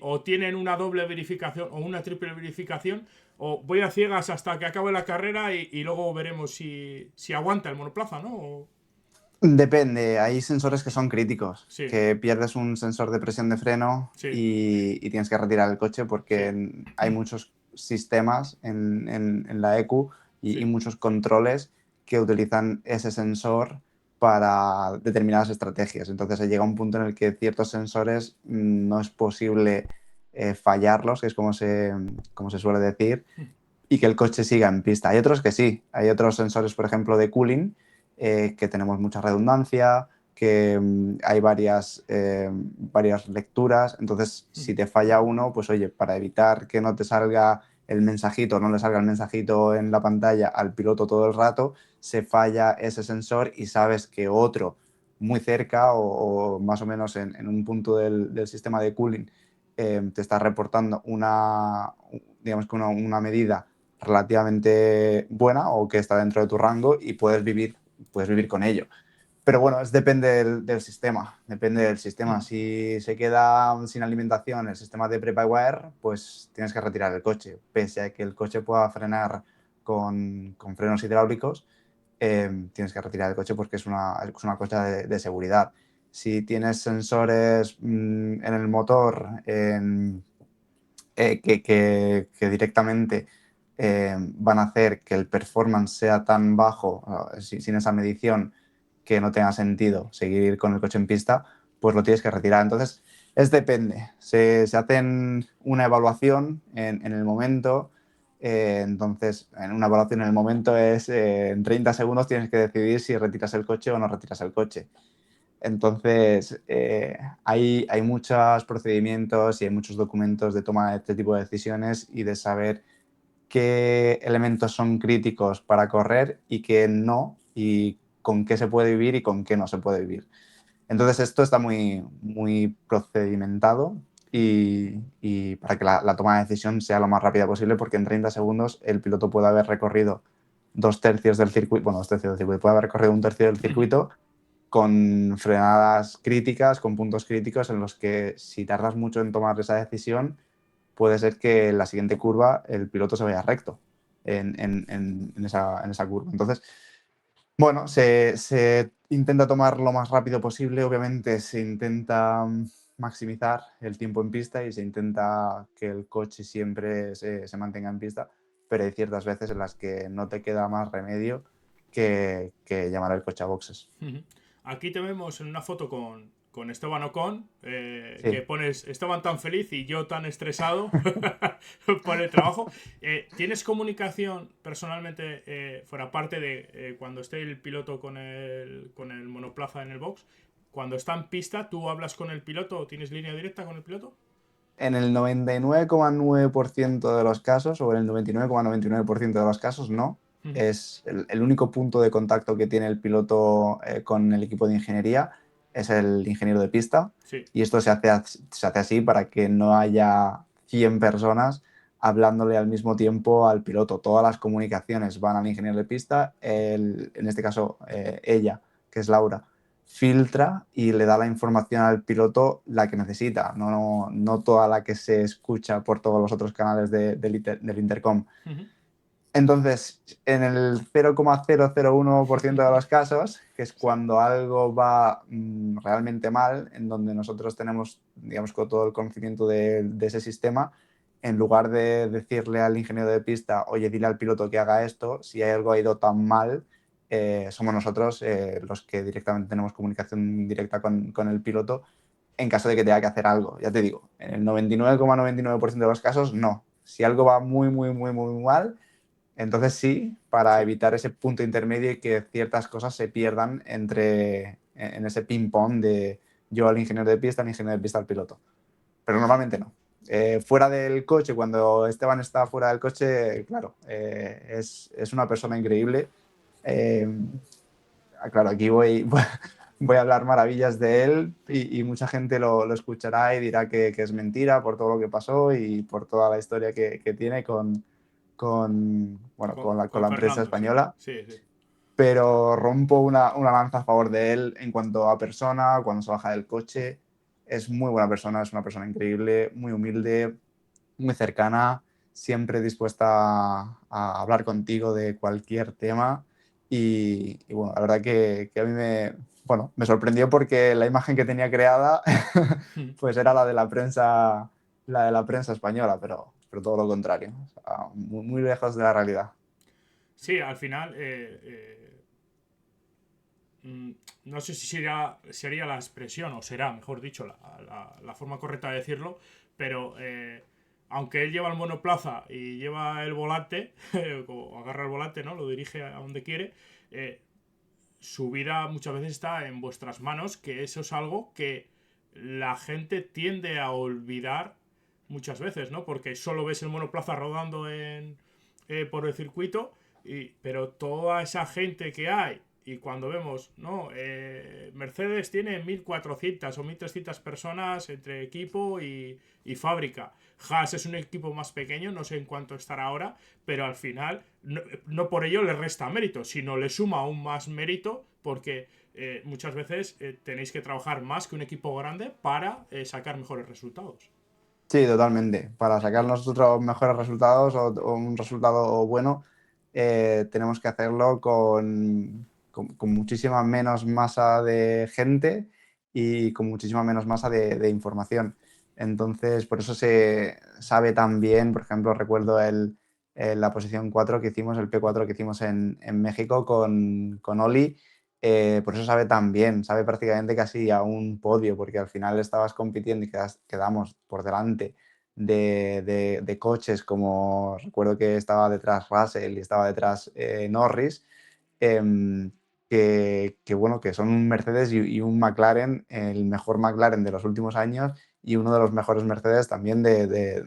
o tienen una doble verificación o una triple verificación o voy a ciegas hasta que acabe la carrera y luego veremos si aguanta el monoplaza, ¿no? Depende, hay sensores que son críticos, Sí, que pierdes un sensor de presión de freno sí, y tienes que retirar el coche porque sí, hay muchos sistemas en la EQ y sí. muchos controles que utilizan ese sensor para determinadas estrategias. Entonces llega un punto en el que ciertos sensores no es posible fallarlos, que es como se suele decir, y que el coche siga en pista. Hay otros que sí, hay otros sensores, por ejemplo, de cooling, que tenemos mucha redundancia, que hay varias lecturas. Entonces, si te falla uno, pues oye, para evitar que no te salga el mensajito, no le salga el mensajito en la pantalla al piloto todo el rato, se falla ese sensor y sabes que otro muy cerca o más o menos en un punto del sistema de cooling te está reportando digamos que una medida relativamente buena o que está dentro de tu rango y puedes vivir con ello. Pero bueno, depende del sistema. Depende del sistema. Si se queda sin alimentación el sistema de prep-by-wire, pues tienes que retirar el coche. Pese a que el coche pueda frenar con frenos hidráulicos, tienes que retirar el coche porque es una cosa de seguridad. Si tienes sensores en el motor que directamente van a hacer que el performance sea tan bajo, sin esa medición, que no tenga sentido seguir con el coche en pista, pues lo tienes que retirar. Entonces, depende. Se hacen una evaluación en el momento. Entonces, en una evaluación en el momento es en 30 segundos tienes que decidir si retiras el coche o no retiras el coche. Entonces, hay muchos procedimientos y hay muchos documentos de toma de este tipo de decisiones y de saber qué elementos son críticos para correr y qué no, y con qué se puede vivir y con qué no se puede vivir. Entonces esto está muy, muy procedimentado y para que la toma de decisión sea lo más rápida posible, porque en 30 segundos el piloto puede haber recorrido 2/3 del circuito, bueno, 2/3 del circuito, puede haber recorrido 1/3 del circuito con frenadas críticas, con puntos críticos en los que si tardas mucho en tomar esa decisión, puede ser que en la siguiente curva el piloto se vaya recto en esa curva. Entonces, bueno, se intenta tomar lo más rápido posible, obviamente se intenta maximizar el tiempo en pista y se intenta que el coche siempre se mantenga en pista, pero hay ciertas veces en las que no te queda más remedio que llamar al coche a boxes. Aquí te vemos en una foto con Esteban Ocon, que Sí. pones Esteban tan feliz y yo tan estresado por el trabajo. ¿Tienes comunicación personalmente, fuera parte de cuando esté el piloto con el monoplaza en el box? Cuando está en pista, ¿tú hablas con el piloto o tienes línea directa con el piloto? En el 99,9% de los casos, o en el 99,99% de los casos, no. Es el único punto de contacto que tiene el piloto con el equipo de ingeniería, es el ingeniero de pista. Sí. Y esto se hace así para que no haya 100 personas hablándole al mismo tiempo al piloto. Todas las comunicaciones van al ingeniero de pista, en este caso ella, que es Laura, filtra y le da la información al piloto la que necesita, no toda la que se escucha por todos los otros canales del intercom. Entonces, en el 0,001% de los casos, que es cuando algo va realmente mal, en donde nosotros tenemos, digamos, con todo el conocimiento de ese sistema, en lugar de decirle al ingeniero de pista, oye, dile al piloto que haga esto, si algo ha ido tan mal, somos nosotros los que directamente tenemos comunicación directa con el piloto en caso de que tenga que hacer algo. Ya te digo, en el 99,99% de los casos, no. Si algo va muy, muy, muy, muy mal, entonces sí, para evitar ese punto intermedio y que ciertas cosas se pierdan en ese ping-pong de yo al ingeniero de pista, al ingeniero de pista al piloto. Pero normalmente no. Fuera del coche, cuando Esteban está fuera del coche, claro, es una persona increíble. Eh, claro, aquí voy a hablar maravillas de él y mucha gente lo escuchará y dirá que es mentira por todo lo que pasó y por toda la historia que tiene bueno, con Con la empresa Fernando, sí. española, Sí, sí. pero rompo una lanza a favor de él en cuanto a persona, cuando se baja del coche. Es muy buena persona, es una persona increíble, muy humilde, muy cercana, siempre dispuesta a hablar contigo de cualquier tema. Y bueno, la verdad que a mí bueno, me sorprendió porque la imagen que tenía creada pues era la de la prensa española, pero todo lo contrario, o sea, muy, muy lejos de la realidad. Sí, al final, no sé si sería la expresión, o será, mejor dicho, la forma correcta de decirlo, pero aunque él lleva el monoplaza y lleva el volante, o agarra el volante, ¿no? Lo dirige a donde quiere, su vida muchas veces está en vuestras manos, que eso es algo que la gente tiende a olvidar muchas veces, ¿no? Porque solo ves el monoplaza rodando por el circuito, pero toda esa gente que hay, y cuando vemos, ¿no? Mercedes tiene 1.400 o 1.300 personas entre equipo y fábrica. Haas es un equipo más pequeño, no sé en cuánto estará ahora, pero al final no por ello le resta mérito, sino le suma aún más mérito porque muchas veces tenéis que trabajar más que un equipo grande para sacar mejores resultados. Sí, totalmente. Para sacar nosotros mejores resultados o un resultado bueno, tenemos que hacerlo con muchísima menos masa de gente y con muchísima menos masa de información. Entonces, por eso se sabe tan bien, por ejemplo, recuerdo la posición 4 que hicimos, el P4 que hicimos en México con Oli. Por eso sabe tan bien, sabe prácticamente casi a un podio, porque al final estabas compitiendo y quedamos por delante de coches, como recuerdo que estaba detrás Russell y estaba detrás Norris, bueno, que son un Mercedes y un McLaren, el mejor McLaren de los últimos años y uno de los mejores Mercedes también de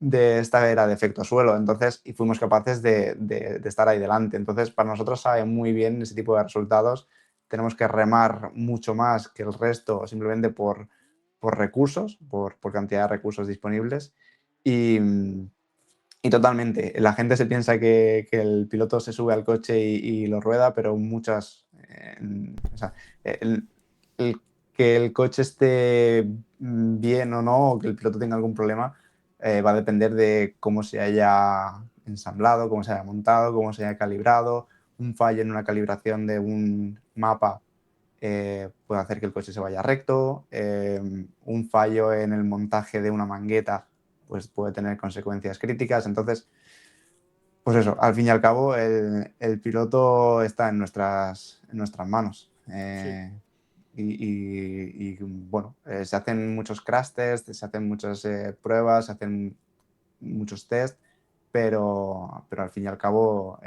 esta era de efecto suelo, entonces, y fuimos capaces de estar ahí delante. Entonces, para nosotros sabe muy bien ese tipo de resultados. Tenemos que remar mucho más que el resto simplemente por recursos, por cantidad de recursos disponibles. Y, y totalmente, la gente se piensa que el piloto se sube al coche y lo rueda, pero o sea, el, el que el coche esté bien o no, o que el piloto tenga algún problema, va a depender de cómo se haya ensamblado, cómo se haya montado, cómo se haya calibrado. Un fallo en una calibración de un mapa puede hacer que el coche se vaya recto. Un fallo en el montaje de una mangueta pues puede tener consecuencias críticas. Entonces, pues eso, al fin y al cabo, el piloto está en nuestras manos. Sí. Bueno, se hacen muchos crash tests, se hacen muchas pruebas, se hacen muchos test, pero al fin y al cabo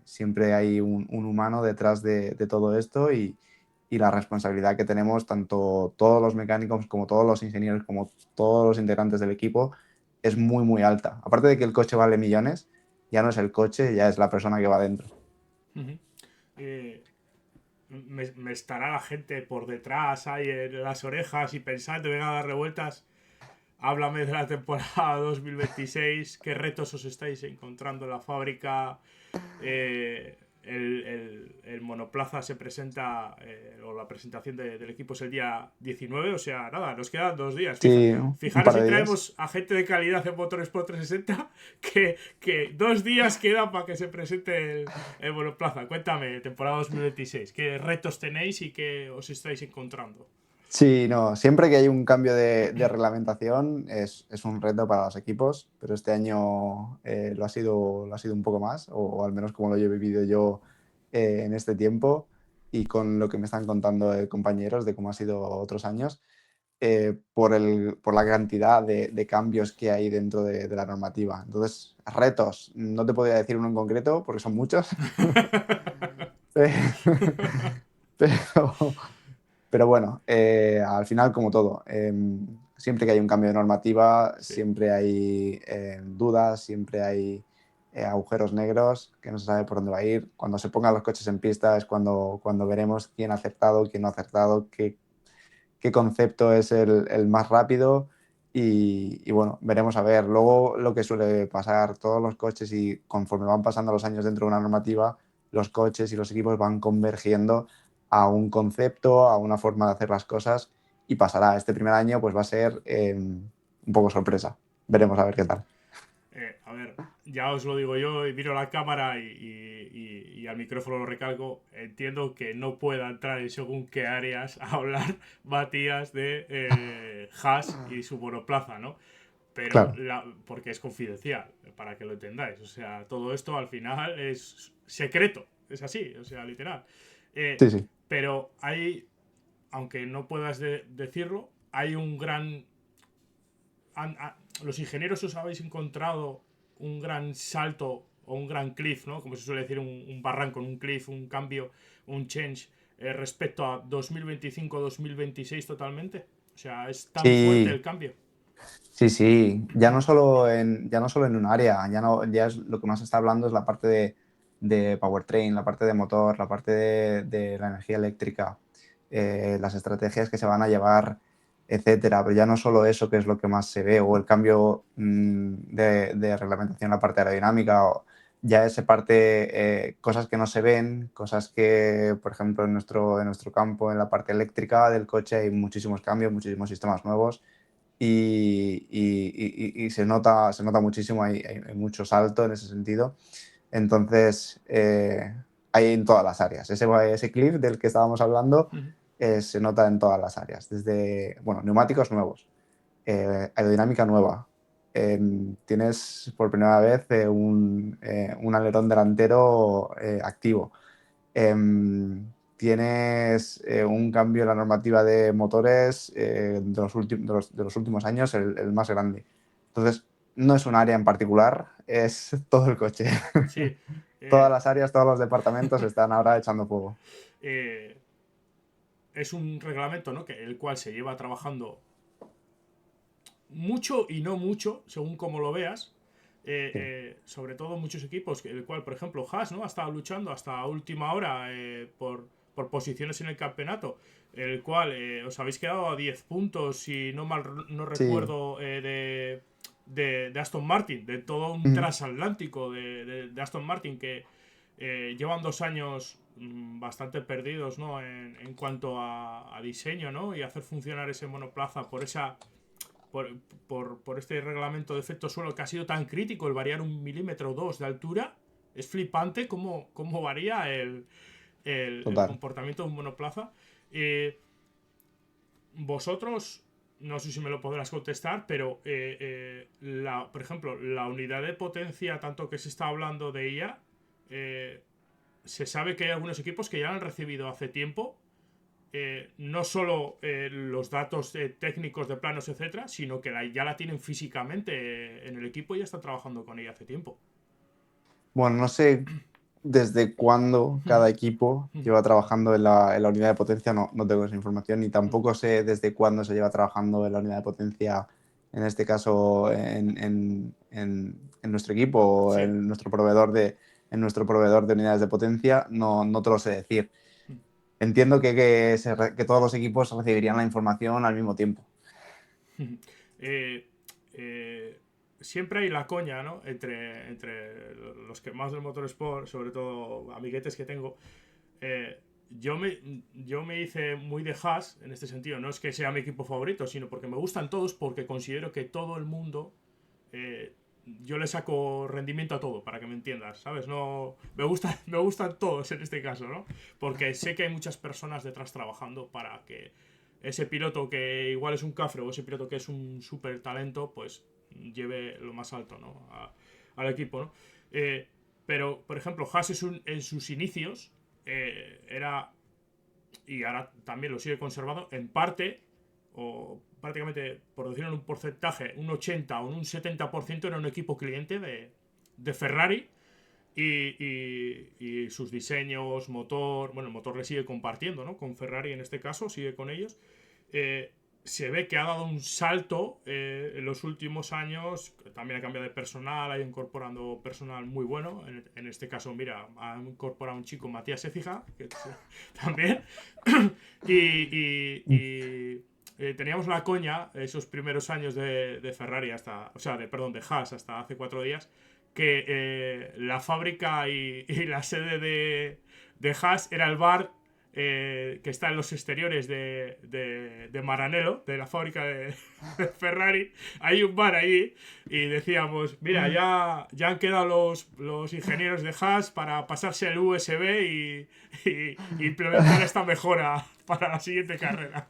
siempre hay un humano detrás de todo esto y la responsabilidad que tenemos tanto todos los mecánicos como todos los ingenieros como todos los integrantes del equipo es muy muy alta. Aparte de que el coche vale millones, ya no es el coche, ya es la persona que va dentro. Ujú. Eh, me estará la gente por detrás, ahí en las orejas y pensando, venga a dar revueltas. Háblame de la temporada 2026, qué retos os estáis encontrando en la fábrica. El monoplaza se presenta, o la presentación del equipo es el día 19, o sea, nada, nos quedan 2 días. Sí, un Fijaros par si de días. traemos a gente de calidad en Motorsport 360, que 2 días quedan para que se presente el monoplaza. Cuéntame, temporada 2026, ¿qué retos tenéis y qué os estáis encontrando? Sí, no, siempre que hay un cambio de reglamentación es un reto para los equipos, pero este año lo ha sido un poco más, o al menos como lo he vivido yo en este tiempo y con lo que me están contando compañeros de cómo ha sido otros años, por la cantidad de cambios que hay dentro de la normativa. Entonces, retos, no te podría decir uno en concreto porque son muchos, pero, pero bueno, al final, como todo, siempre que hay un cambio de normativa, Sí. siempre hay dudas, siempre hay agujeros negros que no se sabe por dónde va a ir. Cuando se pongan los coches en pista es cuando veremos quién ha acertado, quién no ha acertado, qué concepto es el más rápido y bueno, veremos a ver. Luego lo que suele pasar, todos los coches y conforme van pasando los años dentro de una normativa, los coches y los equipos van convergiendo a un concepto, a una forma de hacer las cosas y pasará. Este primer año pues va a ser un poco sorpresa. Veremos a ver qué tal. A ver, ya os lo digo yo, y miro la cámara y al micrófono lo recalco. Entiendo que no pueda entrar en según qué áreas a hablar Matías de Haas y su monoplaza, ¿no? Pero Claro, porque es confidencial, para que lo entendáis. O sea, todo esto al final es secreto, es así, o sea, literal. Eh, sí, sí. pero hay, aunque no puedas decirlo, hay un gran los ingenieros os habéis encontrado un gran salto o un gran cliff, ¿no? Como se suele decir, un barranco, un cliff, un cambio, un change respecto a 2025-2026 totalmente. O sea, es tan fuerte el Sí, cambio. sí, sí, ya no solo en un área, ya es lo que más se está hablando es la parte de powertrain, la parte de motor, la parte de la energía eléctrica, las estrategias que se van a llevar, etcétera. Pero ya no solo eso, que es lo que más se ve, o el cambio de reglamentación en la parte aerodinámica, o ya esa parte, cosas que no se ven, cosas que, por ejemplo, en nuestro campo, en la parte eléctrica del coche, hay muchísimos cambios, muchísimos sistemas nuevos y se nota muchísimo, hay mucho salto en ese sentido. Entonces, hay en todas las áreas. Ese clip del que estábamos hablando se nota en todas las áreas, desde, bueno, neumáticos nuevos, aerodinámica nueva. Tienes por primera vez un alerón delantero activo. Tienes un cambio en la normativa de motores de los últimos años, el más grande. Entonces, no es un área en particular, es todo el coche. Sí. Todas Eh, las áreas, todos los departamentos están ahora echando fuego. eh, es un reglamento, ¿no? El cual se lleva trabajando mucho y no mucho, según como lo veas. Sí. Sobre todo muchos equipos, el cual, por ejemplo, Haas, ¿no? Ha estado luchando hasta última hora por posiciones en el campeonato, el cual os habéis quedado a 10 puntos, si no mal no Sí. recuerdo, de Aston Martin, de todo un Ujú. transatlántico de Aston Martin que llevan 2 años bastante perdidos, ¿no? En cuanto a diseño, ¿no? Y hacer funcionar ese monoplaza por esa por, por este reglamento de efecto suelo que ha sido tan crítico, el variar 1 milímetro o 2 de altura. Es flipante cómo varía el Total. comportamiento de un monoplaza. Eh, Vosotros, no sé si me lo podrás contestar, pero por ejemplo, la unidad de potencia, tanto que se está hablando de ella, eh, se sabe que hay algunos equipos que ya la han recibido hace tiempo, no solo los datos técnicos de planos, etcétera, sino que ya la tienen físicamente en el equipo y ya están trabajando con ella hace tiempo. Bueno, no sé desde cuándo cada equipo lleva trabajando en la unidad de potencia, no tengo esa información, ni tampoco sé desde cuándo se lleva trabajando en la unidad de potencia, en este caso en nuestro equipo o Sí. en nuestro proveedor de unidades de potencia, no te lo sé decir. Entiendo que todos los equipos recibirían la información al mismo tiempo. Eh, eh, Siempre hay la coña, ¿no? Entre los que más del motorsport, sobre todo amiguetes que tengo. eh, yo me hice muy de Haas en este sentido. No es que sea mi equipo favorito, sino porque me gustan todos, porque considero que todo el mundo, eh, yo le saco rendimiento a todo, para que me entiendas, ¿sabes? No, me gustan todos en este caso, ¿no? Porque sé que hay muchas personas detrás trabajando para que ese piloto que igual es un cafre o ese piloto que es un súper talento, pues lleve lo más alto, ¿no? Al equipo, ¿no? Pero, por ejemplo, Haas en sus inicios era, y ahora también lo sigue conservado, en parte, o prácticamente, por decirlo en un porcentaje, un 80 o un 70% era un equipo cliente de Ferrari y sus diseños, motor, bueno, el motor le sigue compartiendo, ¿no? Con Ferrari en este caso, sigue con ellos. Eh, Se ve que ha dado un salto en los últimos años, también ha cambiado de personal, ha ido incorporando personal muy bueno, en este caso, mira, ha incorporado un chico, Matías Écija, que también, teníamos la coña esos primeros años de Ferrari hasta, o sea, perdón, de Haas hasta hace 4 días, que la fábrica y la sede de Haas era el bar que está en los exteriores de Maranello, de la fábrica de Ferrari. Hay un bar ahí y decíamos, mira, ya han quedado los ingenieros de Haas para pasarse el USB y implementar esta mejora para la siguiente carrera.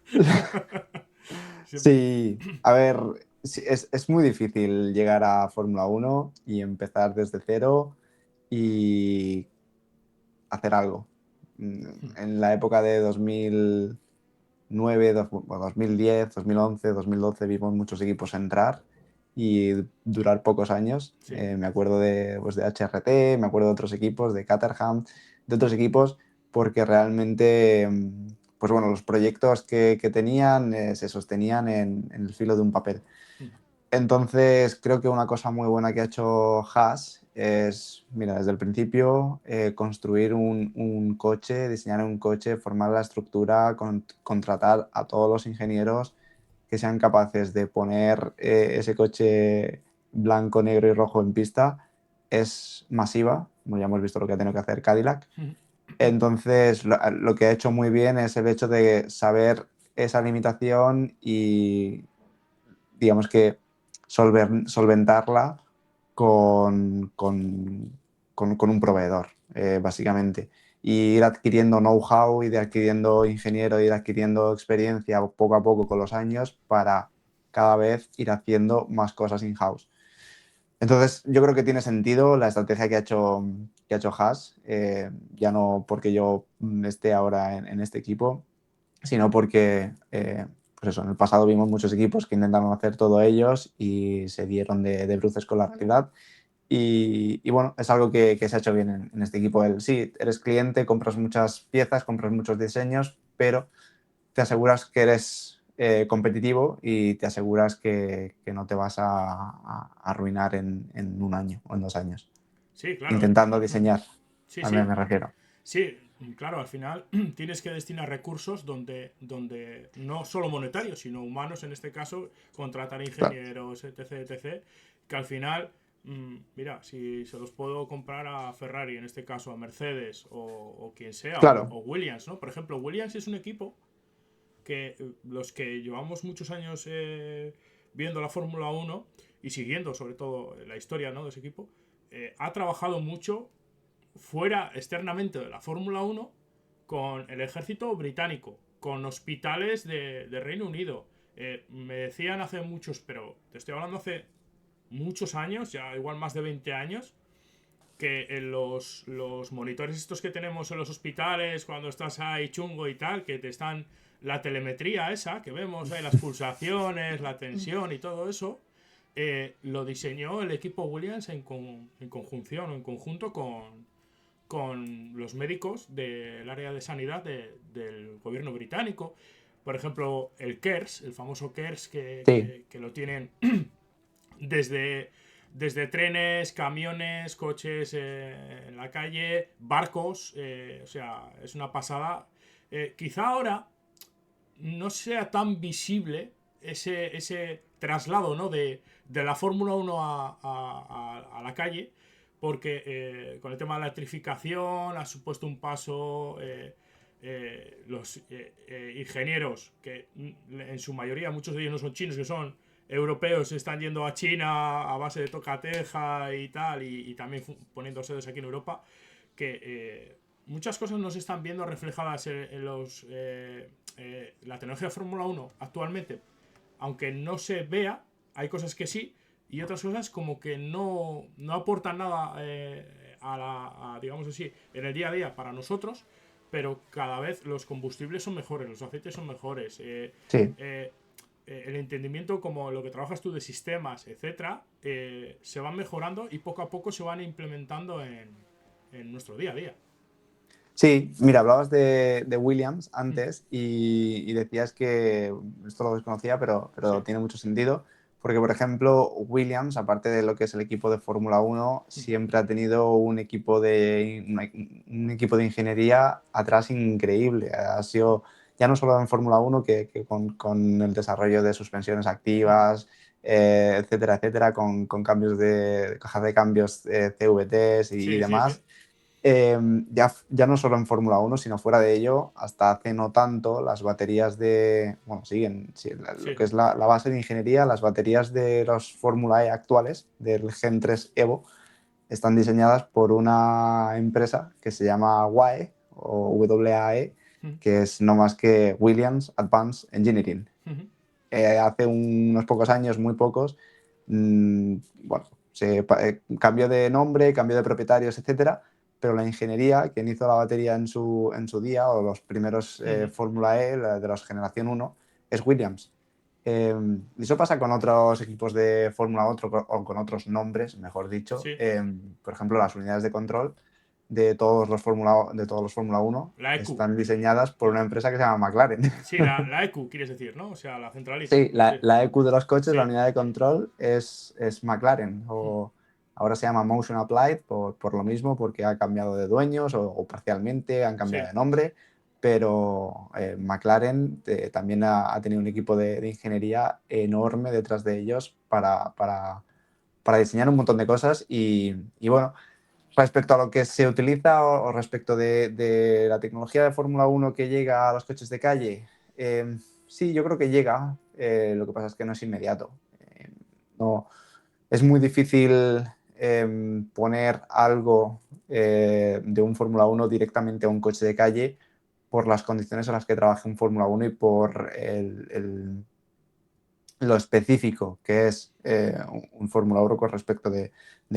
Siempre. Sí, a ver, sí, es muy difícil llegar a Fórmula 1 y empezar desde cero y hacer algo. En la época de 2009, 2010, 2011, 2012 vimos muchos equipos entrar y durar pocos años. Sí. Me acuerdo pues, de HRT, me acuerdo de otros equipos, de Caterham, de otros equipos, porque realmente, pues bueno, los proyectos que tenían se sostenían en el filo de un papel. Entonces, creo que una cosa muy buena que ha hecho Haas es, mira, desde el principio, construir un coche, diseñar un coche, formar la estructura, contratar a todos los ingenieros que sean capaces de poner ese coche blanco, negro y rojo en pista. Es masiva, como ya hemos visto lo que ha tenido que hacer Cadillac. Entonces, lo que ha hecho muy bien es el hecho de saber esa limitación y, digamos que solventarla con un proveedor, básicamente. Y ir adquiriendo know-how, ir adquiriendo ingeniero, ir adquiriendo experiencia poco a poco con los años para cada vez ir haciendo más cosas in-house. Entonces, yo creo que tiene sentido la estrategia que ha hecho Haas, ya no porque yo esté ahora en este equipo, sino porque pues eso, en el pasado vimos muchos equipos que intentaron hacer todo ellos y se dieron de bruces con la realidad. Y bueno, es algo que se ha hecho bien en este equipo. Sí, eres cliente, compras muchas piezas, compras muchos diseños, pero te aseguras que eres competitivo y te aseguras que no te vas a arruinar en un año o en 2 años. Sí, claro. Intentando diseñar, Sí, también sí. me refiero. Sí, claro, al final tienes que destinar recursos donde no solo monetarios, sino humanos, en este caso, contratar Claro, ingenieros, etc., etc., que al final, mira, si se los puedo comprar a Ferrari, en este caso a Mercedes o quien sea, claro, o Williams, ¿no? Por ejemplo, Williams es un equipo que los que llevamos muchos años viendo la Fórmula 1 y siguiendo sobre todo la historia, ¿no?, de ese equipo, ha trabajado mucho fuera externamente de la Fórmula 1 con el ejército británico, con hospitales de Reino Unido. Me decían hace muchos, pero te estoy hablando hace muchos años, ya igual más de 20 años, que en los monitores estos que tenemos en los hospitales, cuando estás ahí chungo y tal, que te están la telemetría esa, que vemos ahí las pulsaciones, la tensión y todo eso, lo diseñó el equipo Williams en conjunción o en conjunto con los médicos del área de sanidad del gobierno británico. Por ejemplo, el KERS, el famoso KERS sí, que lo tienen desde, desde trenes, camiones, coches en la calle, barcos, o sea, es una pasada. Quizá ahora no sea tan visible ese traslado, ¿no?, de la Fórmula 1 a la calle, porque con el tema de la electrificación ha supuesto un paso. Los ingenieros, que en su mayoría muchos de ellos no son chinos, que son europeos, están yendo a China a base de tocateja y tal, y también poniendo sedes aquí en Europa, que muchas cosas no se están viendo reflejadas en la tecnología de Fórmula 1 actualmente, aunque no se vea, hay cosas que sí, y otras cosas como que no aportan nada digamos así, en el día a día para nosotros, pero cada vez los combustibles son mejores, los aceites son mejores, sí. el entendimiento como lo que trabajas tú de sistemas, etcétera, se van mejorando y poco a poco se van implementando en nuestro día a día. Sí, mira, hablabas de Williams Mm. antes y decías que esto lo desconocía, pero Sí. tiene mucho sentido, porque, por ejemplo, Williams, aparte de lo que es el equipo de Fórmula 1, Mm. siempre ha tenido un equipo de ingeniería atrás increíble. Ha sido ya no solo en Fórmula 1, que con el desarrollo de suspensiones Mm. activas, etcétera, etcétera, con cambios de cajas de cambios, CVTs y Sí, sí, sí. demás. Ya no solo en Fórmula 1, sino fuera de ello, hasta hace no tanto, las baterías bueno, siguen, sí, lo Sí. que es la base de ingeniería, las baterías de los Fórmula E actuales, del Gen 3 Evo, están diseñadas por una empresa que se llama WAE, o WAE, Mm. que es no más que Williams Advanced Engineering. Mm. Hace unos pocos años, muy pocos, bueno, cambió de nombre, cambió de propietarios, etcétera, pero la ingeniería, quien hizo la batería en su día, o los primeros Mm. Fórmula E, de la generación 1, es Williams. Y eso pasa con otros equipos de Fórmula 1 o con otros nombres, mejor dicho. Sí. Por ejemplo, las unidades de control de todos los Fórmula 1 La EQ. están diseñadas por una empresa que se llama McLaren. Sí, la EQ, quieres decir, ¿no? O sea, la centralita. Sí, la, Sí. la EQ de los coches, la Sí. unidad de control, es McLaren, Mm. o ahora se llama Motion Applied por lo mismo, porque ha cambiado de dueños o parcialmente han cambiado Sí. de nombre, pero McLaren también ha tenido un equipo de ingeniería enorme detrás de ellos para diseñar un montón de cosas y bueno, respecto a lo que se utiliza o respecto de la tecnología de Fórmula 1 que llega a los coches de calle, sí, yo creo que llega. Lo que pasa es que no es inmediato. No, es muy difícil poner algo de un Fórmula 1 directamente a un coche de calle por las condiciones en las que trabaja un Fórmula 1 y por lo específico que es un Fórmula 1 con respecto de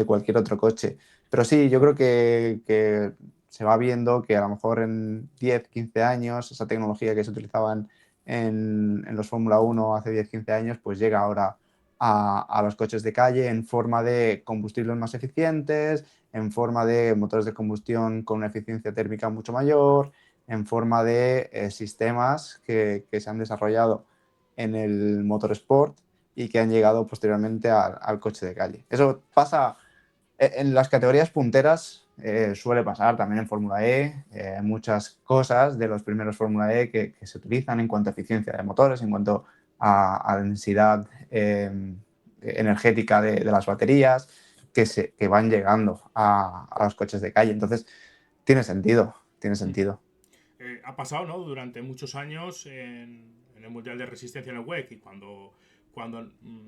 cualquier otro coche. Pero sí, yo creo que se va viendo que a lo mejor en 10, 15 años, esa tecnología que se utilizaba en los Fórmula 1 hace 10, 15 años, pues llega ahora a los coches de calle en forma de combustibles más eficientes, en forma de motores de combustión con una eficiencia térmica mucho mayor, en forma de sistemas que se han desarrollado en el motorsport y que han llegado posteriormente al coche de calle. Eso pasa en las categorías punteras, suele pasar también en Fórmula E, muchas cosas de los primeros Fórmula E que se utilizan en cuanto a eficiencia de motores, en cuanto a densidad energética de las baterías, que van llegando a los coches de calle. Entonces, tiene sentido, tiene sentido. Ha pasado, ¿no? Durante muchos años en el Mundial de Resistencia en el WEC y cuando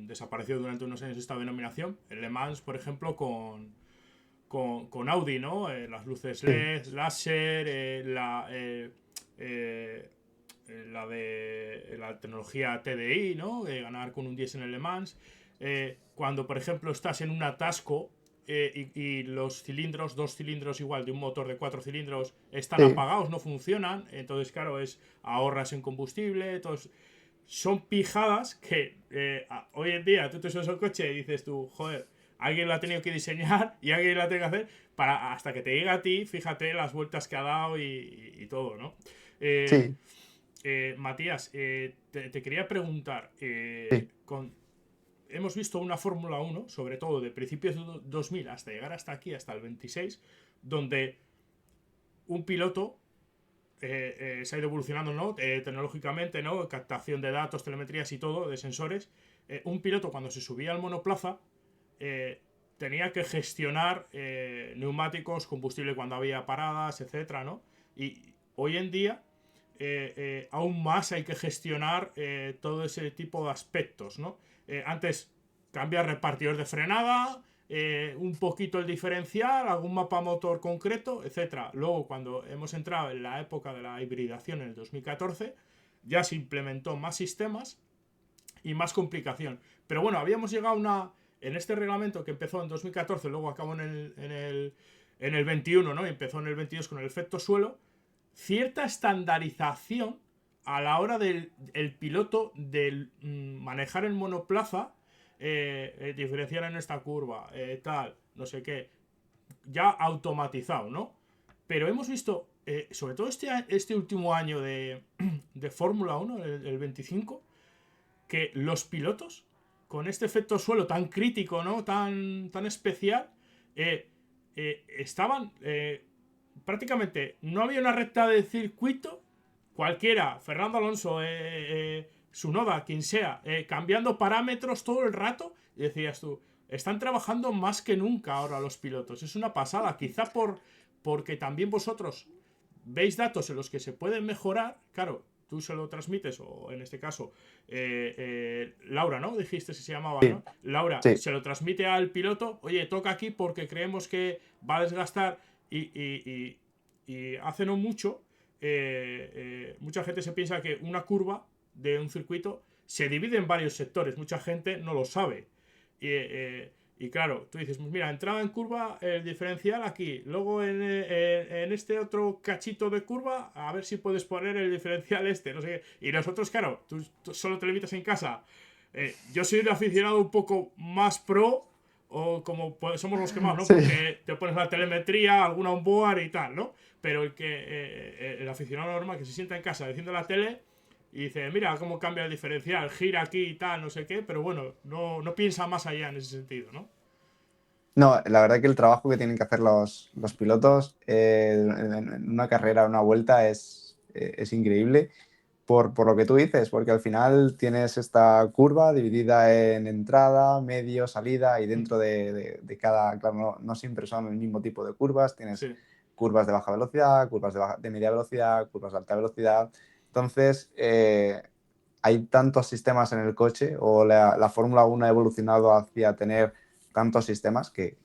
desapareció durante unos años esta denominación, en Le Mans, por ejemplo, con Audi, ¿no? Las luces LED, láser, la de la tecnología TDI, ¿no? Ganar con un 10 en el Le Mans. Cuando, por ejemplo, estás en un atasco y los cilindros, 2 cilindros igual de un motor de 4 cilindros, están apagados, no funcionan, entonces, claro, ahorras en combustible, entonces son pijadas que hoy en día tú te subes al coche y dices tú, joder, alguien lo ha tenido que diseñar y alguien lo ha tenido que hacer para hasta que te llegue a ti, fíjate las vueltas que ha dado y todo, ¿no? Sí. Matías, te quería preguntar, Sí. hemos visto una Fórmula 1, sobre todo de principios de 2000 hasta llegar hasta aquí, hasta el 26, donde un piloto se ha ido evolucionando, ¿no? Tecnológicamente, ¿no? Captación de datos, telemetrías y todo, de sensores. Un piloto cuando se subía al monoplaza tenía que gestionar neumáticos, combustible cuando había paradas, etcétera, ¿no? Y hoy en día aún más hay que gestionar todo ese tipo de aspectos, ¿no? Antes cambiar repartidor de frenada, un poquito el diferencial, algún mapa motor concreto, etcétera. Luego, cuando hemos entrado en la época de la hibridación en el 2014, ya se implementó más sistemas y más complicación. Pero bueno, habíamos llegado en este reglamento que empezó en 2014, luego acabó en el 21, ¿no? Y empezó en el 22 con el efecto suelo, cierta estandarización a la hora del piloto de manejar el monoplaza, diferenciar en esta curva, tal, no sé qué, ya automatizado, ¿no? Pero hemos visto, sobre todo este último año de Fórmula 1, el 25, que los pilotos, con este efecto suelo tan crítico, ¿no? Tan especial, estaban prácticamente, no había una recta de circuito, cualquiera, Fernando Alonso, Tsunoda, quien sea, cambiando parámetros todo el rato, y decías tú, están trabajando más que nunca ahora los pilotos, es una pasada, quizá porque también vosotros veis datos en los que se pueden mejorar, claro, tú se lo transmites, o en este caso, Laura, ¿no? Dijiste que se llamaba, Sí. ¿no? Laura Sí. se lo transmite al piloto, oye, toca aquí porque creemos que va a desgastar y hace no mucho, mucha gente se piensa que una curva de un circuito se divide en varios sectores, mucha gente no lo sabe. Y claro, tú dices, mira, entrada en curva, el diferencial aquí. Luego en este otro cachito de curva, a ver si puedes poner el diferencial este, no sé qué. Y nosotros, claro, tú solo te limitas en casa. Yo soy el aficionado un poco más pro, o como somos los que más, ¿no? Sí. Porque te pones la telemetría, alguna onboard y tal, ¿no? Pero el aficionado normal que se sienta en casa diciendo la tele y dice, mira cómo cambia el diferencial, gira aquí y tal, no sé qué, pero bueno, no piensa más allá en ese sentido, ¿no? No, la verdad que el trabajo que tienen que hacer los pilotos en una carrera, una vuelta, es increíble por lo que tú dices, porque al final tienes esta curva dividida en entrada, medio, salida y dentro de cada, claro, no siempre son el mismo tipo de curvas, tienes Sí. curvas de baja velocidad, curvas de media velocidad, curvas de alta velocidad. Entonces, hay tantos sistemas en el coche o la Fórmula 1 ha evolucionado hacia tener tantos sistemas que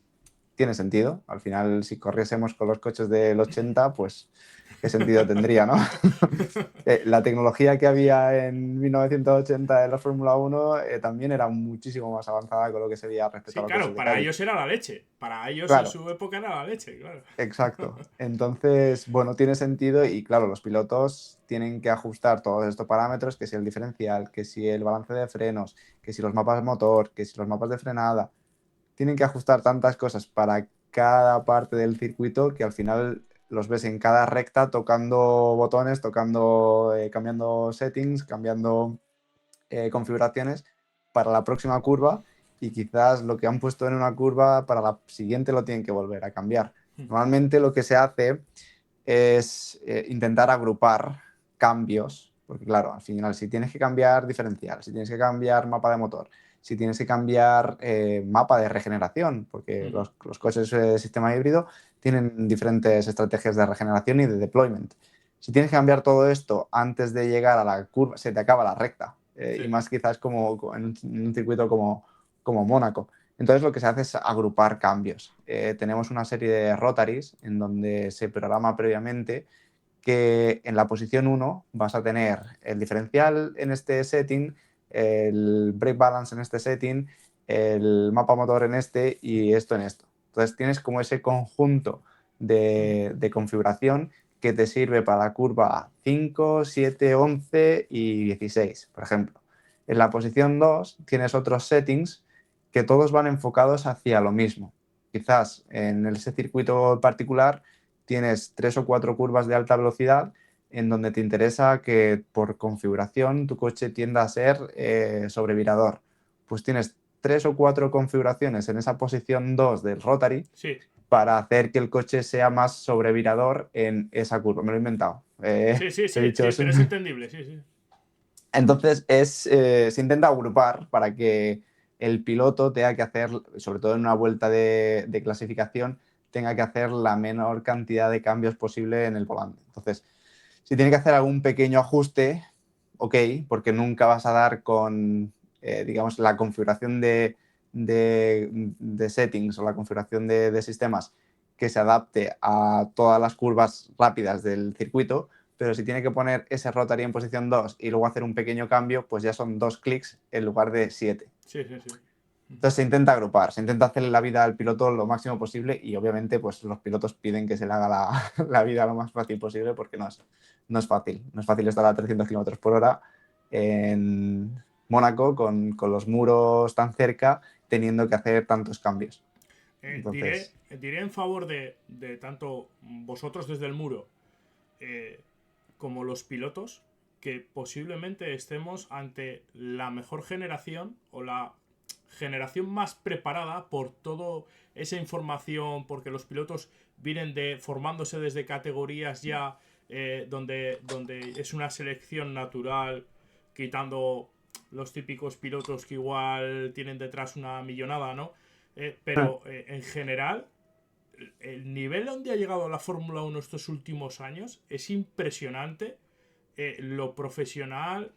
tiene sentido. Al final, si corriésemos con los coches del 80, pues qué sentido tendría, ¿no? La tecnología que había en 1980 en la Fórmula 1 también era muchísimo más avanzada con lo que se veía respecto Sí, a los coches claro, de para calle. ellos era la leche. Para ellos en Claro, su época era la leche, claro. exacto. Entonces, bueno, tiene sentido y claro, los pilotos tienen que ajustar todos estos parámetros, que si el diferencial, que si el balance de frenos, que si los mapas de motor, que si los mapas de frenada. Tienen que ajustar tantas cosas para cada parte del circuito que al final los ves en cada recta tocando botones, cambiando settings, cambiando configuraciones para la próxima curva y quizás lo que han puesto en una curva para la siguiente lo tienen que volver a cambiar. Normalmente lo que se hace es intentar agrupar cambios, porque claro, al final si tienes que cambiar diferencial, si tienes que cambiar mapa de motor, si tienes que cambiar mapa de regeneración, porque los coches de sistema híbrido tienen diferentes estrategias de regeneración y de deployment. Si tienes que cambiar todo esto antes de llegar a la curva, se te acaba la recta. Sí. Y más quizás como en un circuito como Mónaco. Entonces lo que se hace es agrupar cambios. Tenemos una serie de rotaries en donde se programa previamente que en la posición 1 vas a tener el diferencial en este setting, el brake balance en este setting, el mapa motor en este y esto en esto. Entonces tienes como ese conjunto de configuración que te sirve para la curva 5, 7, 11 y 16, por ejemplo. En la posición 2 tienes otros settings que todos van enfocados hacia lo mismo. Quizás en ese circuito particular tienes 3 o 4 curvas de alta velocidad en donde te interesa que por configuración tu coche tienda a ser sobrevirador. Pues tienes 3 o 4 configuraciones en esa posición 2 del rotary Sí. para hacer que el coche sea más sobrevirador en esa curva. Me lo he inventado. Sí, He dicho eso. pero es entendible, sí. Entonces se intenta agrupar para que el piloto tenga que hacer, sobre todo en una vuelta de clasificación, tenga que hacer la menor cantidad de cambios posible en el volante. Entonces, si tiene que hacer algún pequeño ajuste, ok, porque nunca vas a dar con, digamos, la configuración de settings o la configuración de sistemas que se adapte a todas las curvas rápidas del circuito, pero si tiene que poner ese rotary en posición 2 y luego hacer un pequeño cambio, pues ya son 2 clics en lugar de 7. Sí. Entonces se intenta agrupar, se intenta hacerle la vida al piloto lo máximo posible y obviamente pues los pilotos piden que se le haga la vida lo más fácil posible porque no es fácil. No es fácil estar a 300 kilómetros por hora en Mónaco con los muros tan cerca teniendo que hacer tantos cambios. Entonces, Diré en favor de tanto vosotros desde el muro como los pilotos que posiblemente estemos ante la mejor generación o la generación más preparada por toda esa información, porque los pilotos vienen formándose desde categorías ya donde es una selección natural, quitando los típicos pilotos que igual tienen detrás una millonada, ¿no? Pero en general, el nivel donde ha llegado la Fórmula 1 estos últimos años es impresionante. Lo profesional.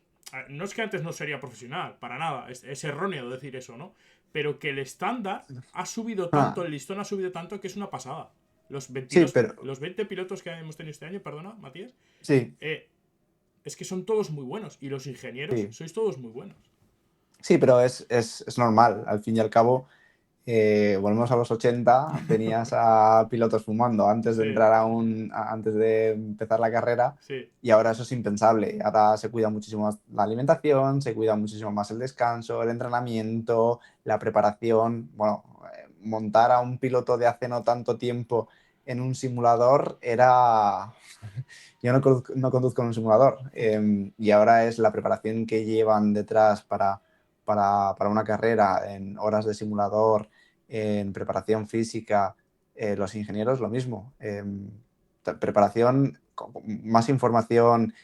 No es que antes no sería profesional, para nada. Es erróneo decir eso, ¿no? Pero que el estándar ha subido tanto, el listón ha subido tanto que es una pasada. Los 22, sí, pero los 20 pilotos que hemos tenido este año, perdona, Matías, sí, es que son todos muy buenos. Y los ingenieros sí. sois todos muy buenos. Sí, pero es normal. Al fin y al cabo, volvemos a los 80, tenías a pilotos fumando antes de Sí, entrar antes de empezar la carrera sí. y ahora eso es impensable. Ahora se cuida muchísimo más la alimentación, se cuida muchísimo más el descanso, el entrenamiento, la preparación. Bueno, montar a un piloto de hace no tanto tiempo en un simulador era... Yo no conduzco en un simulador y ahora es la preparación que llevan detrás para una carrera en horas de simulador, en preparación física, los ingenieros lo mismo. Preparación, más información,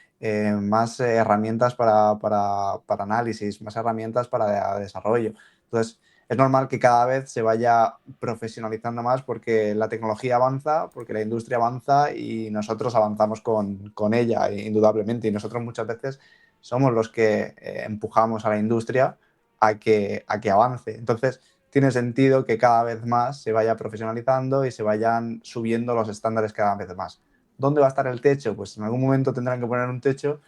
más herramientas para análisis, más herramientas para desarrollo. Entonces, es normal que cada vez se vaya profesionalizando más porque la tecnología avanza, porque la industria avanza y nosotros avanzamos con ella, indudablemente. Y nosotros muchas veces somos los que empujamos a la industria a que avance. Entonces, tiene sentido que cada vez más se vaya profesionalizando y se vayan subiendo los estándares cada vez más. ¿Dónde va a estar el techo? Pues en algún momento tendrán que poner un techo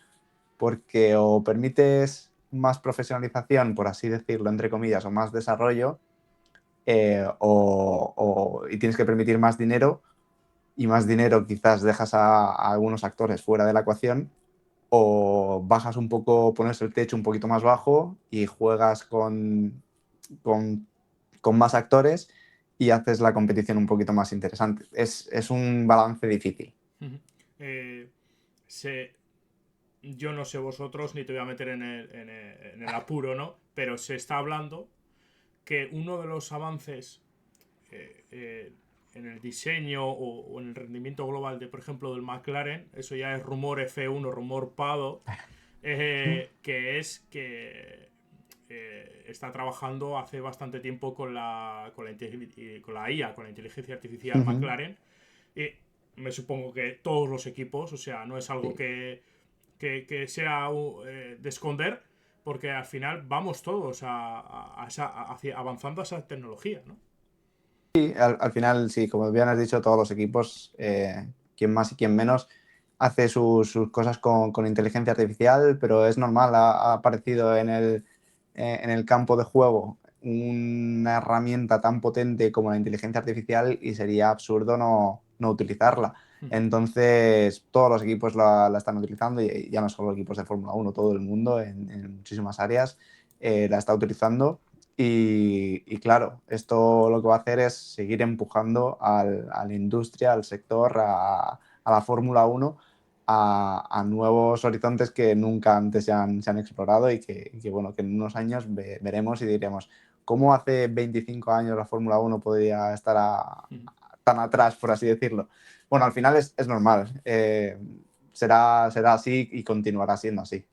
porque o permites más profesionalización, por así decirlo, entre comillas, o más desarrollo, y tienes que permitir más dinero, y más dinero quizás dejas a algunos actores fuera de la ecuación, o bajas un poco, pones el techo un poquito más bajo y juegas con, con más actores y haces la competición un poquito más interesante. Es un balance difícil. Eh, se, yo no sé vosotros, ni te voy a meter en el apuro, ¿no? Pero se está hablando que uno de los avances en el diseño o en el rendimiento global de, por ejemplo, del McLaren, eso ya es rumor F1, rumor Pado, que es que está trabajando hace bastante tiempo con la IA, con la inteligencia artificial Ujú. McLaren. Y me supongo que todos los equipos, o sea, no es algo Sí. que sea de esconder, porque al final vamos todos avanzando a esa tecnología, ¿no? Sí, al final, sí, como bien has dicho, todos los equipos, quien más y quien menos, hace sus cosas con inteligencia artificial, pero es normal, ha aparecido en el campo de juego una herramienta tan potente como la inteligencia artificial y sería absurdo no utilizarla. Entonces, todos los equipos la están utilizando y ya no solo equipos de Fórmula 1, todo el mundo en muchísimas áreas la está utilizando. Y claro, esto lo que va a hacer es seguir empujando a la industria, al sector, a la Fórmula 1, a nuevos horizontes que nunca antes se han explorado y que, bueno, que en unos años veremos y diremos, ¿cómo hace 25 años la Fórmula 1 podría estar tan atrás, por así decirlo? Bueno, al final es normal. Será así y continuará siendo así.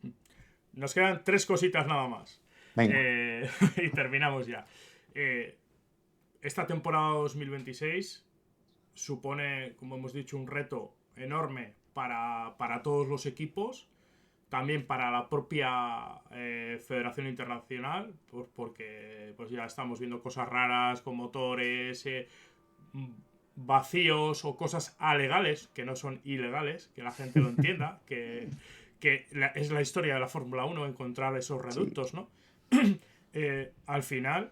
Nos quedan tres cositas nada más. Venga. Y terminamos ya. Eh, esta temporada 2026 supone, como hemos dicho, un reto enorme para todos los equipos, también para la propia Federación Internacional, porque pues ya estamos viendo cosas raras con motores vacíos o cosas alegales, que no son ilegales, que la gente lo entienda, que es la historia de la Fórmula 1 encontrar esos Sí. reductos, ¿no? Al final,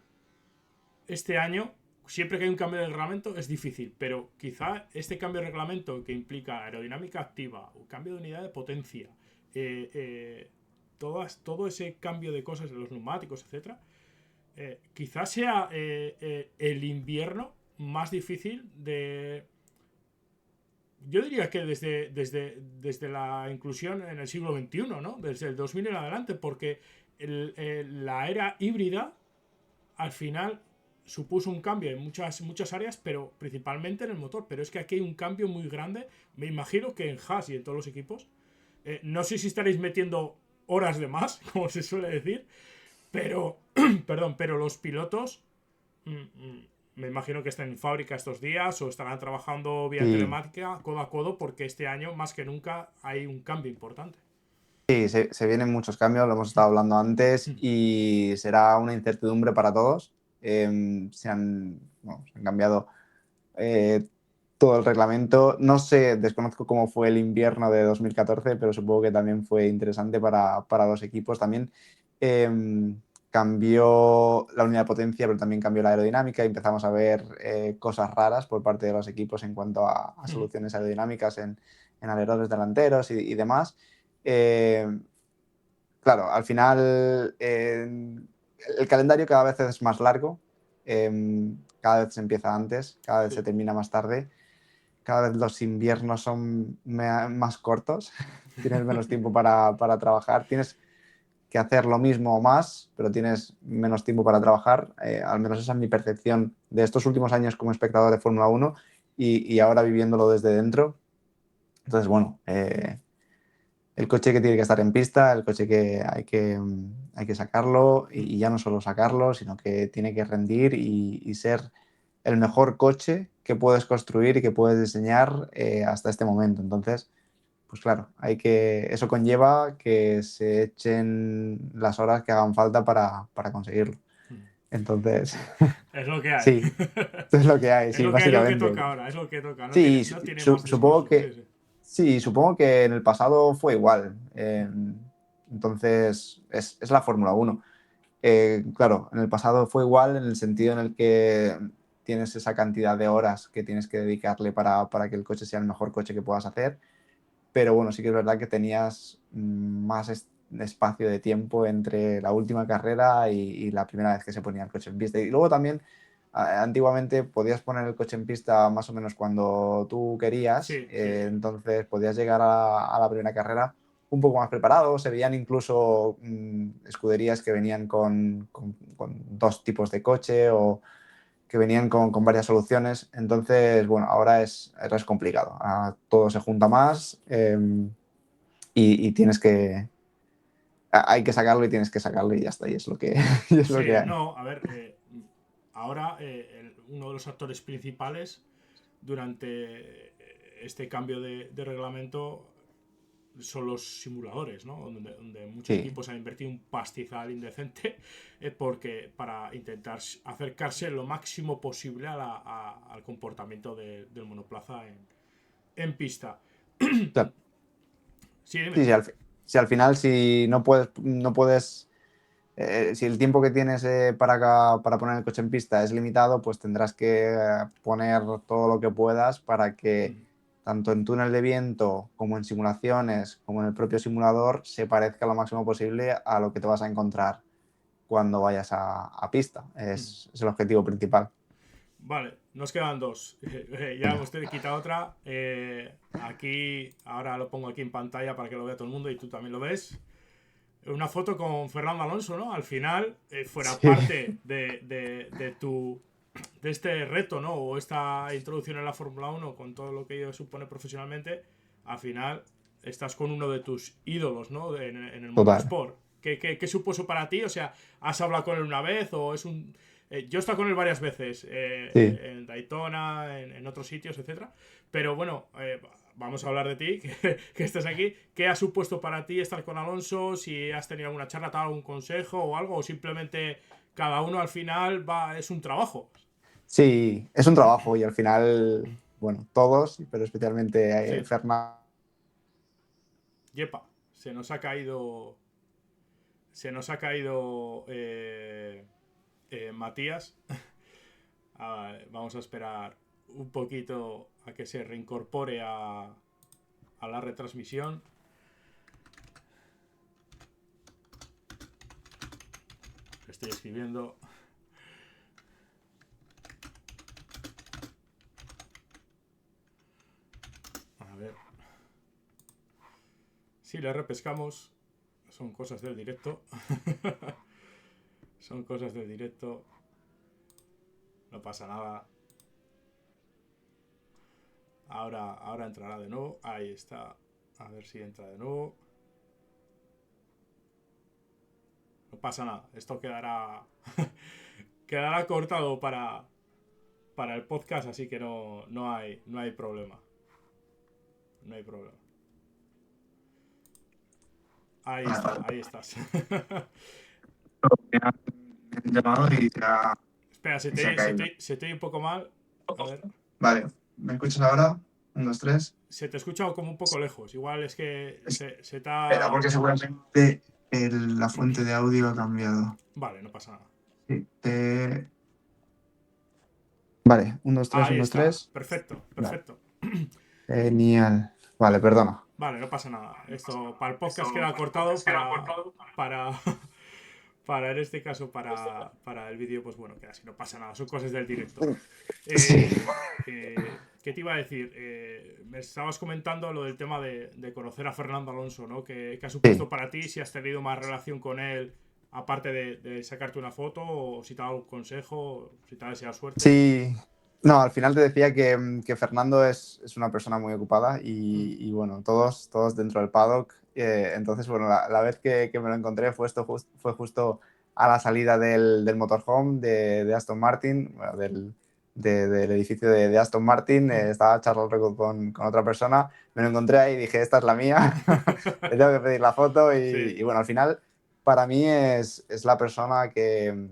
este año, siempre que hay un cambio de reglamento es difícil, pero quizá este cambio de reglamento que implica aerodinámica activa, o cambio de unidad de potencia, todo ese cambio de cosas de los neumáticos, etcétera, quizás sea el invierno más difícil de... Yo diría que desde la inclusión en el siglo XXI, ¿no? Desde el 2000 en adelante, porque la era híbrida al final supuso un cambio en muchas áreas, pero principalmente en el motor. Pero es que aquí hay un cambio muy grande. Me imagino que en Haas y en todos los equipos. No sé si estaréis metiendo horas de más, como se suele decir, pero, perdón, pero los pilotos me imagino que están en fábrica estos días o estarán trabajando vía Sí. telemática, codo a codo, porque este año más que nunca hay un cambio importante. Sí, se vienen muchos cambios, lo hemos estado hablando antes, y será una incertidumbre para todos. Bueno, se han cambiado eh, todo el reglamento. No sé, desconozco cómo fue el invierno de 2014, pero supongo que también fue interesante para los equipos. También cambió la unidad de potencia, pero también cambió la aerodinámica y empezamos a ver cosas raras por parte de los equipos en cuanto a soluciones aerodinámicas en alerones delanteros y demás. Eh, claro, al final el calendario cada vez es más largo, cada vez se empieza antes, cada vez se Sí. termina más tarde, cada vez los inviernos son más cortos, tienes menos tiempo para trabajar, tienes que hacer lo mismo o más, pero tienes menos tiempo para trabajar. Al menos esa es mi percepción de estos últimos años como espectador de Fórmula 1 y ahora viviéndolo desde dentro. Entonces, bueno, el coche que tiene que estar en pista, el coche que hay que sacarlo y ya no solo sacarlo, sino que tiene que rendir y ser el mejor coche que puedes construir y que puedes diseñar hasta este momento. Entonces, pues claro, eso conlleva que se echen las horas que hagan falta para conseguirlo. Entonces, Es lo que hay. sí, esto es lo que hay, Es sí, lo que hay, lo que básicamente. toca ahora, es lo que toca. Sí, No tiene más supongo descanso. Sí, que sí. sí, supongo que en el pasado fue igual. Entonces, es la Fórmula 1. Claro, en el pasado fue igual en el sentido en el que tienes esa cantidad de horas que tienes que dedicarle para que el coche sea el mejor coche que puedas hacer. Pero bueno, sí que es verdad que tenías más espacio de tiempo entre la última carrera y la primera vez que se ponía el coche en pista. Y luego también, antiguamente podías poner el coche en pista más o menos cuando tú querías, Sí, sí, sí. entonces podías llegar a la primera carrera un poco más preparado, se veían incluso escuderías que venían con dos tipos de coche o que venían con varias soluciones. Entonces, bueno, ahora es complicado. Ahora todo se junta más y tienes que... Hay que sacarlo y tienes que sacarlo y ya está, y es lo que, y es lo Sí, que hay. no, a ver, ahora uno de los actores principales durante este cambio de reglamento son los simuladores, ¿no? Donde muchos Sí, equipos han invertido un pastizal indecente porque para intentar acercarse lo máximo posible al comportamiento del monoplaza en pista. o sea, Sí, dime. sí, sí, si al final si no puedes si el tiempo que tienes para poner el coche en pista es limitado, pues tendrás que poner todo lo que puedas para que Mm. tanto en túnel de viento como en simulaciones, como en el propio simulador, se parezca lo máximo posible a lo que te vas a encontrar cuando vayas a pista. Mm. Es el objetivo principal. Vale, nos quedan dos. Ya Venga. hemos quitado otra. Aquí, ahora lo pongo aquí en pantalla para que lo vea todo el mundo y tú también lo ves. Una foto con Fernando Alonso, ¿no? Al final, fuera Sí, parte de este reto, ¿no? O esta introducción en la Fórmula 1 con todo lo que ello supone profesionalmente, al final estás con uno de tus ídolos, ¿no? En el total. motorsport. ¿Qué supuso para ti? O sea, ¿has hablado con él una vez o es un... yo he estado con él varias veces, Sí. en Daytona, en otros sitios, etcétera. Pero bueno, vamos a hablar de ti, que estás aquí. ¿Qué ha supuesto para ti estar con Alonso? Si has tenido alguna charla, te ha dado algún consejo o algo, o simplemente cada uno al final es un trabajo. Sí, es un trabajo y al final, bueno, todos, pero especialmente Sí, Fernando. yepa, se nos ha caído Matías. Vamos a esperar un poquito a que se reincorpore a la retransmisión. Estoy escribiendo. A ver. Si le repescamos. Son cosas del directo. Son cosas del directo. No pasa nada. Ahora entrará de nuevo. Ahí está. A ver si entra de nuevo. No pasa nada. Esto quedará cortado para el podcast, así que no hay problema. No hay problema. Ahí Vale, está, vale. ahí estás. Me han llamado Espera, y se ha caído. se te oye un poco mal. A ver. Vale, ¿me escuchas ahora? Un, dos, tres. Se te escucha como un poco lejos. Igual es que se Espera, está... porque seguramente la fuente de audio ha cambiado. Vale, no pasa nada. Sí, vale, un, Ahí dos, está. tres. Perfecto, Vale, perfecto. genial. Vale, perdona. Vale, no pasa nada. Esto para el podcast queda cortado para para en este caso para el vídeo, pues bueno, que así no pasa nada, son cosas del directo. Sí, ¿Qué te iba a decir? Me estabas comentando lo del tema de conocer a Fernando Alonso, ¿no? ¿Qué ha supuesto sí, para ti? Si has tenido más relación con él, aparte de sacarte una foto, o si te ha dado un consejo, si te ha deseado suerte. sí. No, al final te decía que Fernando es una persona muy ocupada Hmm. y bueno, todos dentro del paddock. Entonces, bueno, la vez que me lo encontré fue justo a la salida del motorhome de Aston Martin, bueno, del edificio de Aston Martin. Hmm. Estaba charlando con otra persona, me lo encontré ahí y dije, esta es la mía, le tengo que pedir la foto Sí, y bueno, al final para mí es la persona que...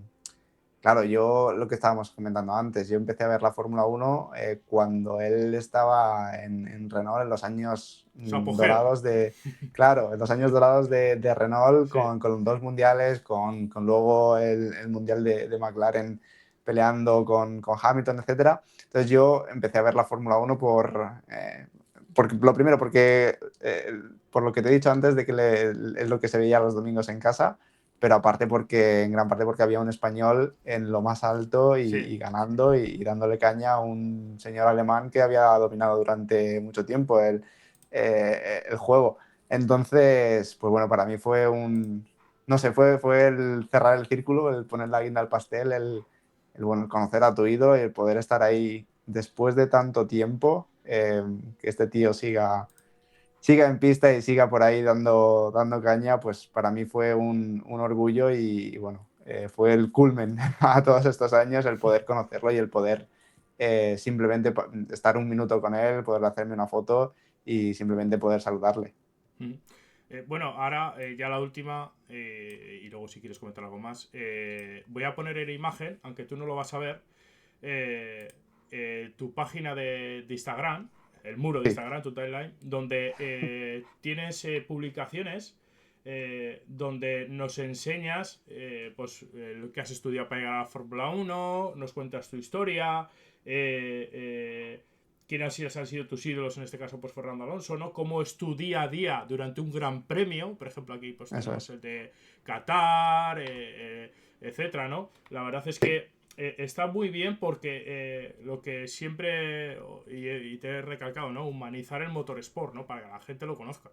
Claro, yo lo que estábamos comentando antes, yo empecé a ver la Fórmula 1 cuando él estaba en Renault en los años su apogeo. dorados claro, en los años dorados de Renault Sí. con dos mundiales, con luego el mundial de McLaren peleando con Hamilton, etcétera. Entonces yo empecé a ver la Fórmula 1 lo primero por lo que te he dicho antes de que es lo que se veía los domingos en casa, pero en gran parte porque había un español en lo más alto Sí. y ganando y dándole caña a un señor alemán que había dominado durante mucho tiempo el juego. Entonces, pues bueno, para mí fue no sé, fue el cerrar el círculo, el poner la guinda al pastel, bueno, el conocer a tu ídolo y el poder estar ahí después de tanto tiempo, que este tío siga en pista y siga por ahí dando caña, pues para mí fue un orgullo y bueno, fue el culmen a todos estos años el poder conocerlo y el poder simplemente estar un minuto con él, poder hacerme una foto y simplemente poder saludarle. Mm. Bueno, ahora ya la última, y luego si quieres comentar algo más, voy a poner en imagen, aunque tú no lo vas a ver, eh, tu página de Instagram, el muro de Sí, Instagram, tu timeline, donde tienes publicaciones donde nos enseñas lo que has estudiado para llegar a la Fórmula 1, nos cuentas tu historia, eh, eh, quiénes han sido tus ídolos, en este caso pues Fernando Alonso, ¿no? Cómo es tu día a día durante un gran premio, por ejemplo aquí pues eso tenemos es. el de Qatar, etcétera, ¿no? La verdad es Sí. que está muy bien porque lo que siempre, y te he recalcado, ¿no? Humanizar el motorsport, ¿no? Para que la gente lo conozca.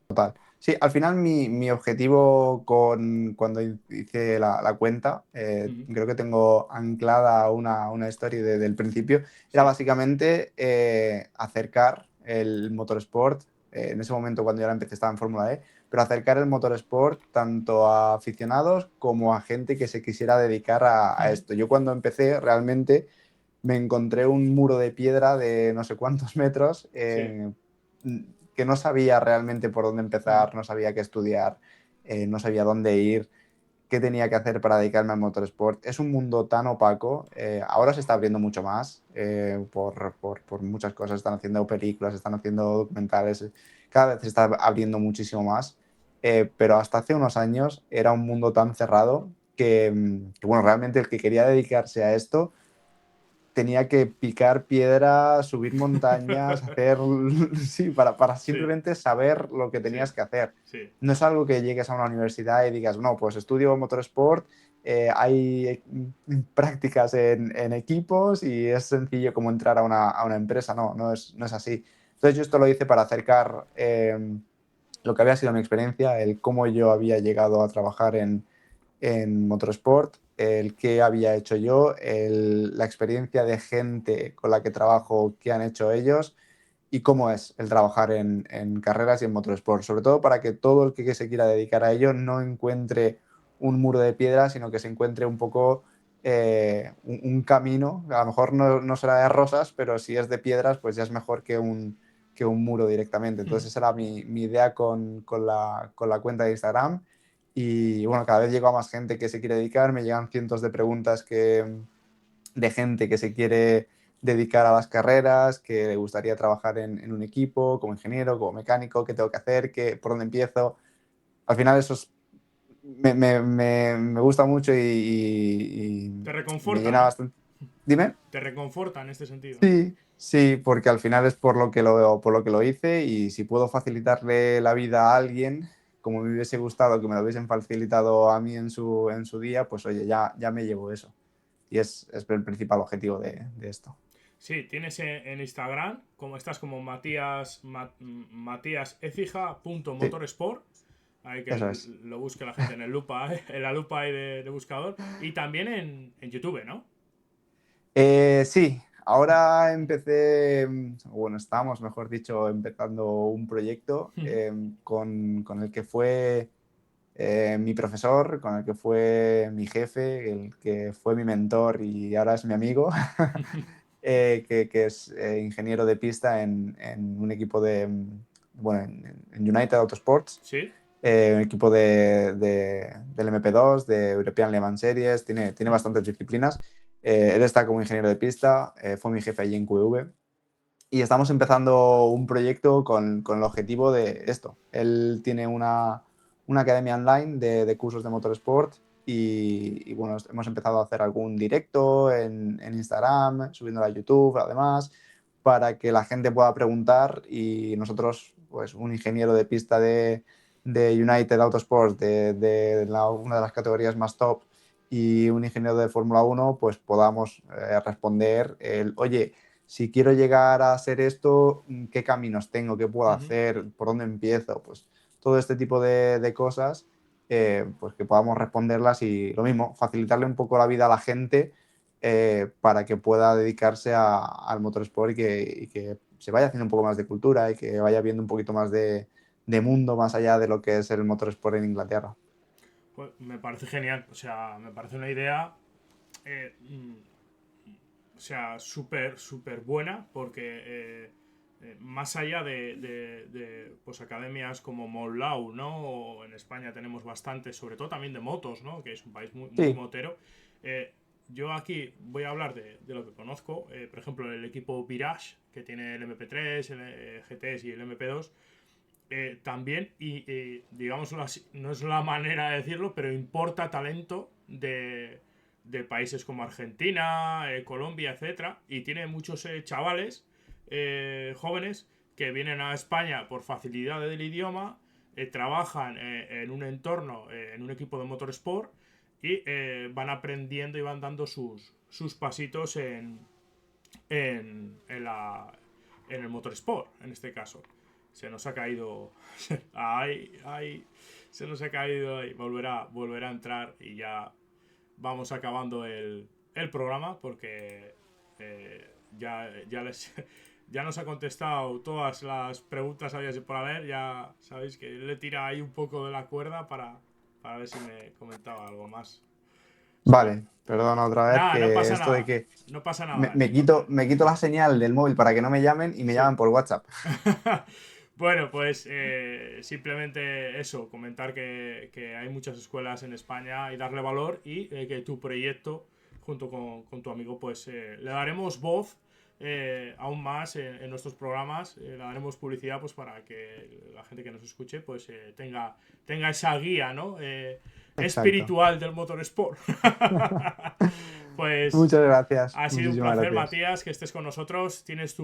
Total. Sí, al final mi objetivo cuando hice la cuenta, Ujú. creo que tengo anclada una story desde el principio, era Sí. básicamente acercar el motorsport, en ese momento cuando yo la empecé estaba en Fórmula E, pero acercar el motorsport tanto a aficionados como a gente que se quisiera dedicar a Ujú. esto. Yo cuando empecé realmente me encontré un muro de piedra de no sé cuántos metros, Sí. que no sabía realmente por dónde Ujú. empezar, no sabía qué estudiar, no sabía dónde ir, qué tenía que hacer para dedicarme al motorsport. Es un mundo tan opaco, ahora se está abriendo mucho más por muchas cosas, están haciendo películas, están haciendo documentales, cada vez se está abriendo muchísimo más, pero hasta hace unos años era un mundo tan cerrado que, bueno, realmente el que quería dedicarse a esto tenía que picar piedra, subir montañas, hacer, sí, para Sí. simplemente saber lo que Sí. tenías que hacer. Sí. No es algo que llegues a una universidad y digas, no, pues estudio motorsport, hay prácticas en equipos y es sencillo como entrar a una empresa. No, no es así. Entonces yo esto lo hice para acercar lo que había sido mi experiencia, el cómo yo había llegado a trabajar en motorsport, el qué había hecho yo, la experiencia de gente con la que trabajo, qué han hecho ellos y cómo es el trabajar en carreras y en motorsport. Sobre todo para que todo el que se quiera dedicar a ello no encuentre un muro de piedra, sino que se encuentre un poco un camino. A lo mejor no será de rosas, pero si es de piedras, pues ya es mejor que un muro directamente. Ujú. Entonces esa era mi idea con la cuenta de Instagram. Y bueno, cada vez llego a más gente que se quiere dedicar, me llegan cientos de preguntas de gente que se quiere dedicar a las carreras, que le gustaría trabajar en un equipo, como ingeniero, como mecánico, qué tengo que hacer, por dónde empiezo. Al final eso me gusta mucho Te y me reconforta, llena ¿no? bastante. Dime. Te reconforta en este sentido, ¿no? Sí, sí, porque al final es por lo que lo hice y si puedo facilitarle la vida a alguien, como me hubiese gustado que me lo hubiesen facilitado a mí en su día, pues oye, ya me llevo eso. Y es el principal objetivo de esto. Sí, tienes en Instagram, como estás como Matías Sí, Ecija.motorsport. Hay que eso es. lo busque la gente en el lupa, en la lupa ahí de buscador. Y también en YouTube, ¿no? Sí, ahora bueno, estamos, mejor dicho, empezando un proyecto con el que fue mi profesor, con el que fue mi jefe, el que fue mi mentor y ahora es mi amigo, que es ingeniero de pista en un equipo bueno, en United Autosports, ¿Sí? un equipo del MP2, de European Le Mans Series, tiene bastantes disciplinas. Él está como ingeniero de pista, fue mi jefe allí en QV. Y estamos empezando un proyecto con el objetivo de esto. Él tiene una academia online de cursos de motorsport y, bueno, hemos empezado a hacer algún directo en Instagram, subiéndolo a YouTube además, para que la gente pueda preguntar y nosotros, pues un ingeniero de pista de United Autosports, una de las categorías más top, y un ingeniero de Fórmula 1, pues podamos responder oye, si quiero llegar a hacer esto, ¿qué caminos tengo? ¿Qué puedo Ujú. hacer? ¿Por dónde empiezo? Pues todo este tipo de cosas, pues que podamos responderlas y lo mismo, facilitarle un poco la vida a la gente para que pueda dedicarse al motorsport y que se vaya haciendo un poco más de cultura y que vaya viendo un poquito más de mundo más allá de lo que es el motorsport en Inglaterra. Pues me parece genial, o sea, me parece una idea, eh, o sea, súper, súper buena, porque más allá de, pues academias como Monlau, ¿no? O en España tenemos bastantes, sobre todo también de motos, ¿no? Que es un país muy, muy Sí, motero. Eh, yo aquí voy a hablar de lo que conozco, por ejemplo, el equipo Virage, que tiene el MP3, el GTS y el MP2, también, digámoslo así, no es la manera de decirlo, pero importa talento de países como Argentina, Colombia, etcétera, y tiene muchos chavales jóvenes que vienen a España por facilidad del idioma, trabajan en un entorno, en un equipo de motorsport y van aprendiendo y van dando sus pasitos en el motorsport, en este caso. Se nos ha caído. Ay, ay. Se nos ha caído ahí. Volverá a entrar y ya vamos acabando el programa porque ya nos ha contestado todas las preguntas habidas y por haber. Ya sabéis que le tira ahí un poco de la cuerda para ver si me comentaba algo más. Sobre... vale, perdona otra vez Nada, no que pasa esto de nada. que No pasa me, nada. me quito, me quito la señal del móvil para que no me llamen y me Sí. llaman por WhatsApp. Bueno, pues simplemente eso, comentar que hay muchas escuelas en España y darle valor y que tu proyecto, junto con tu amigo, pues le daremos voz aún más en nuestros programas, le daremos publicidad pues para que la gente que nos escuche pues tenga esa guía, ¿no? Exacto. Espiritual del motorsport. Pues Muchas gracias, ha sido un muchísimas placer, gracias. Matías, que estés con nosotros. Tienes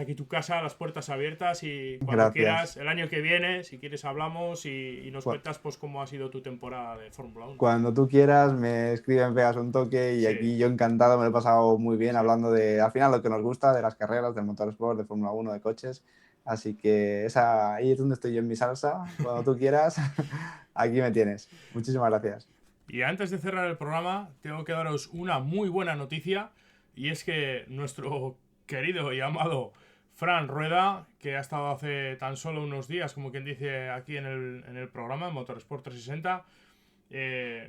aquí tu casa, las puertas abiertas y cuando Gracias. quieras, el año que viene, si quieres hablamos y nos Cu- cuentas pues cómo ha sido tu temporada de Fórmula 1. Cuando tú quieras, me escribes, me pegas un toque y Sí, aquí yo encantado, me lo he pasado muy bien sí. hablando de, al final, lo que nos gusta, de las carreras, del motorsport, de Fórmula 1, de coches. Así que ahí es donde estoy yo en mi salsa. Cuando tú quieras, aquí me tienes. Muchísimas gracias. Y antes de cerrar el programa, tengo que daros una muy buena noticia y es que nuestro querido y amado Fran Rueda, que ha estado hace tan solo unos días, como quien dice aquí en el programa, en Motorsport 360,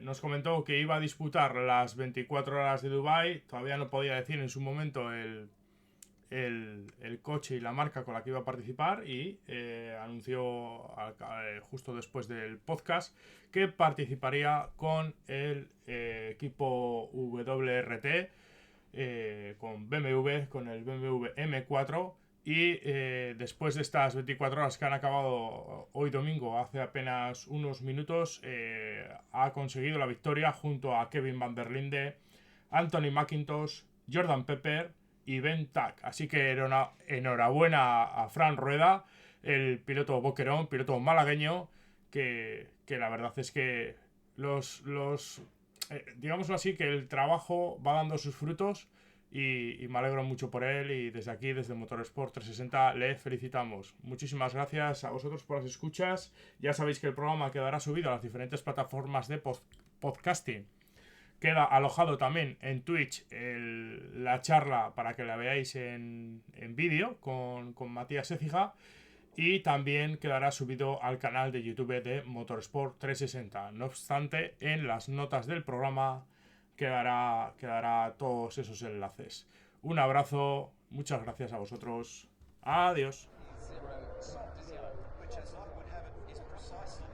nos comentó que iba a disputar las 24 horas de Dubai. Todavía no podía decir en su momento el coche y la marca con la que iba a participar y anunció justo después del podcast que participaría con el equipo WRT, con BMW, con el BMW M4 y después de estas 24 horas que han acabado hoy domingo, hace apenas unos minutos, ha conseguido la victoria junto a Kevin Van der Linde, Anthony McIntosh, Jordan Pepper y Ben Tack. Así que enhorabuena a Fran Rueda, el piloto boquerón, piloto malagueño, que la verdad es que digámoslo así, que el trabajo va dando sus frutos y me alegro mucho por él y desde aquí, desde Motorsport 360, le felicitamos. Muchísimas gracias a vosotros por las escuchas. Ya sabéis que el programa quedará subido a las diferentes plataformas de podcasting. Queda alojado también en Twitch la charla para que la veáis en vídeo con Matías Écija. Y también quedará subido al canal de YouTube de Motorsport 360. No obstante, en las notas del programa quedará todos esos enlaces. Un abrazo, muchas gracias a vosotros. Adiós. Zero, which as luck would have it, is precisely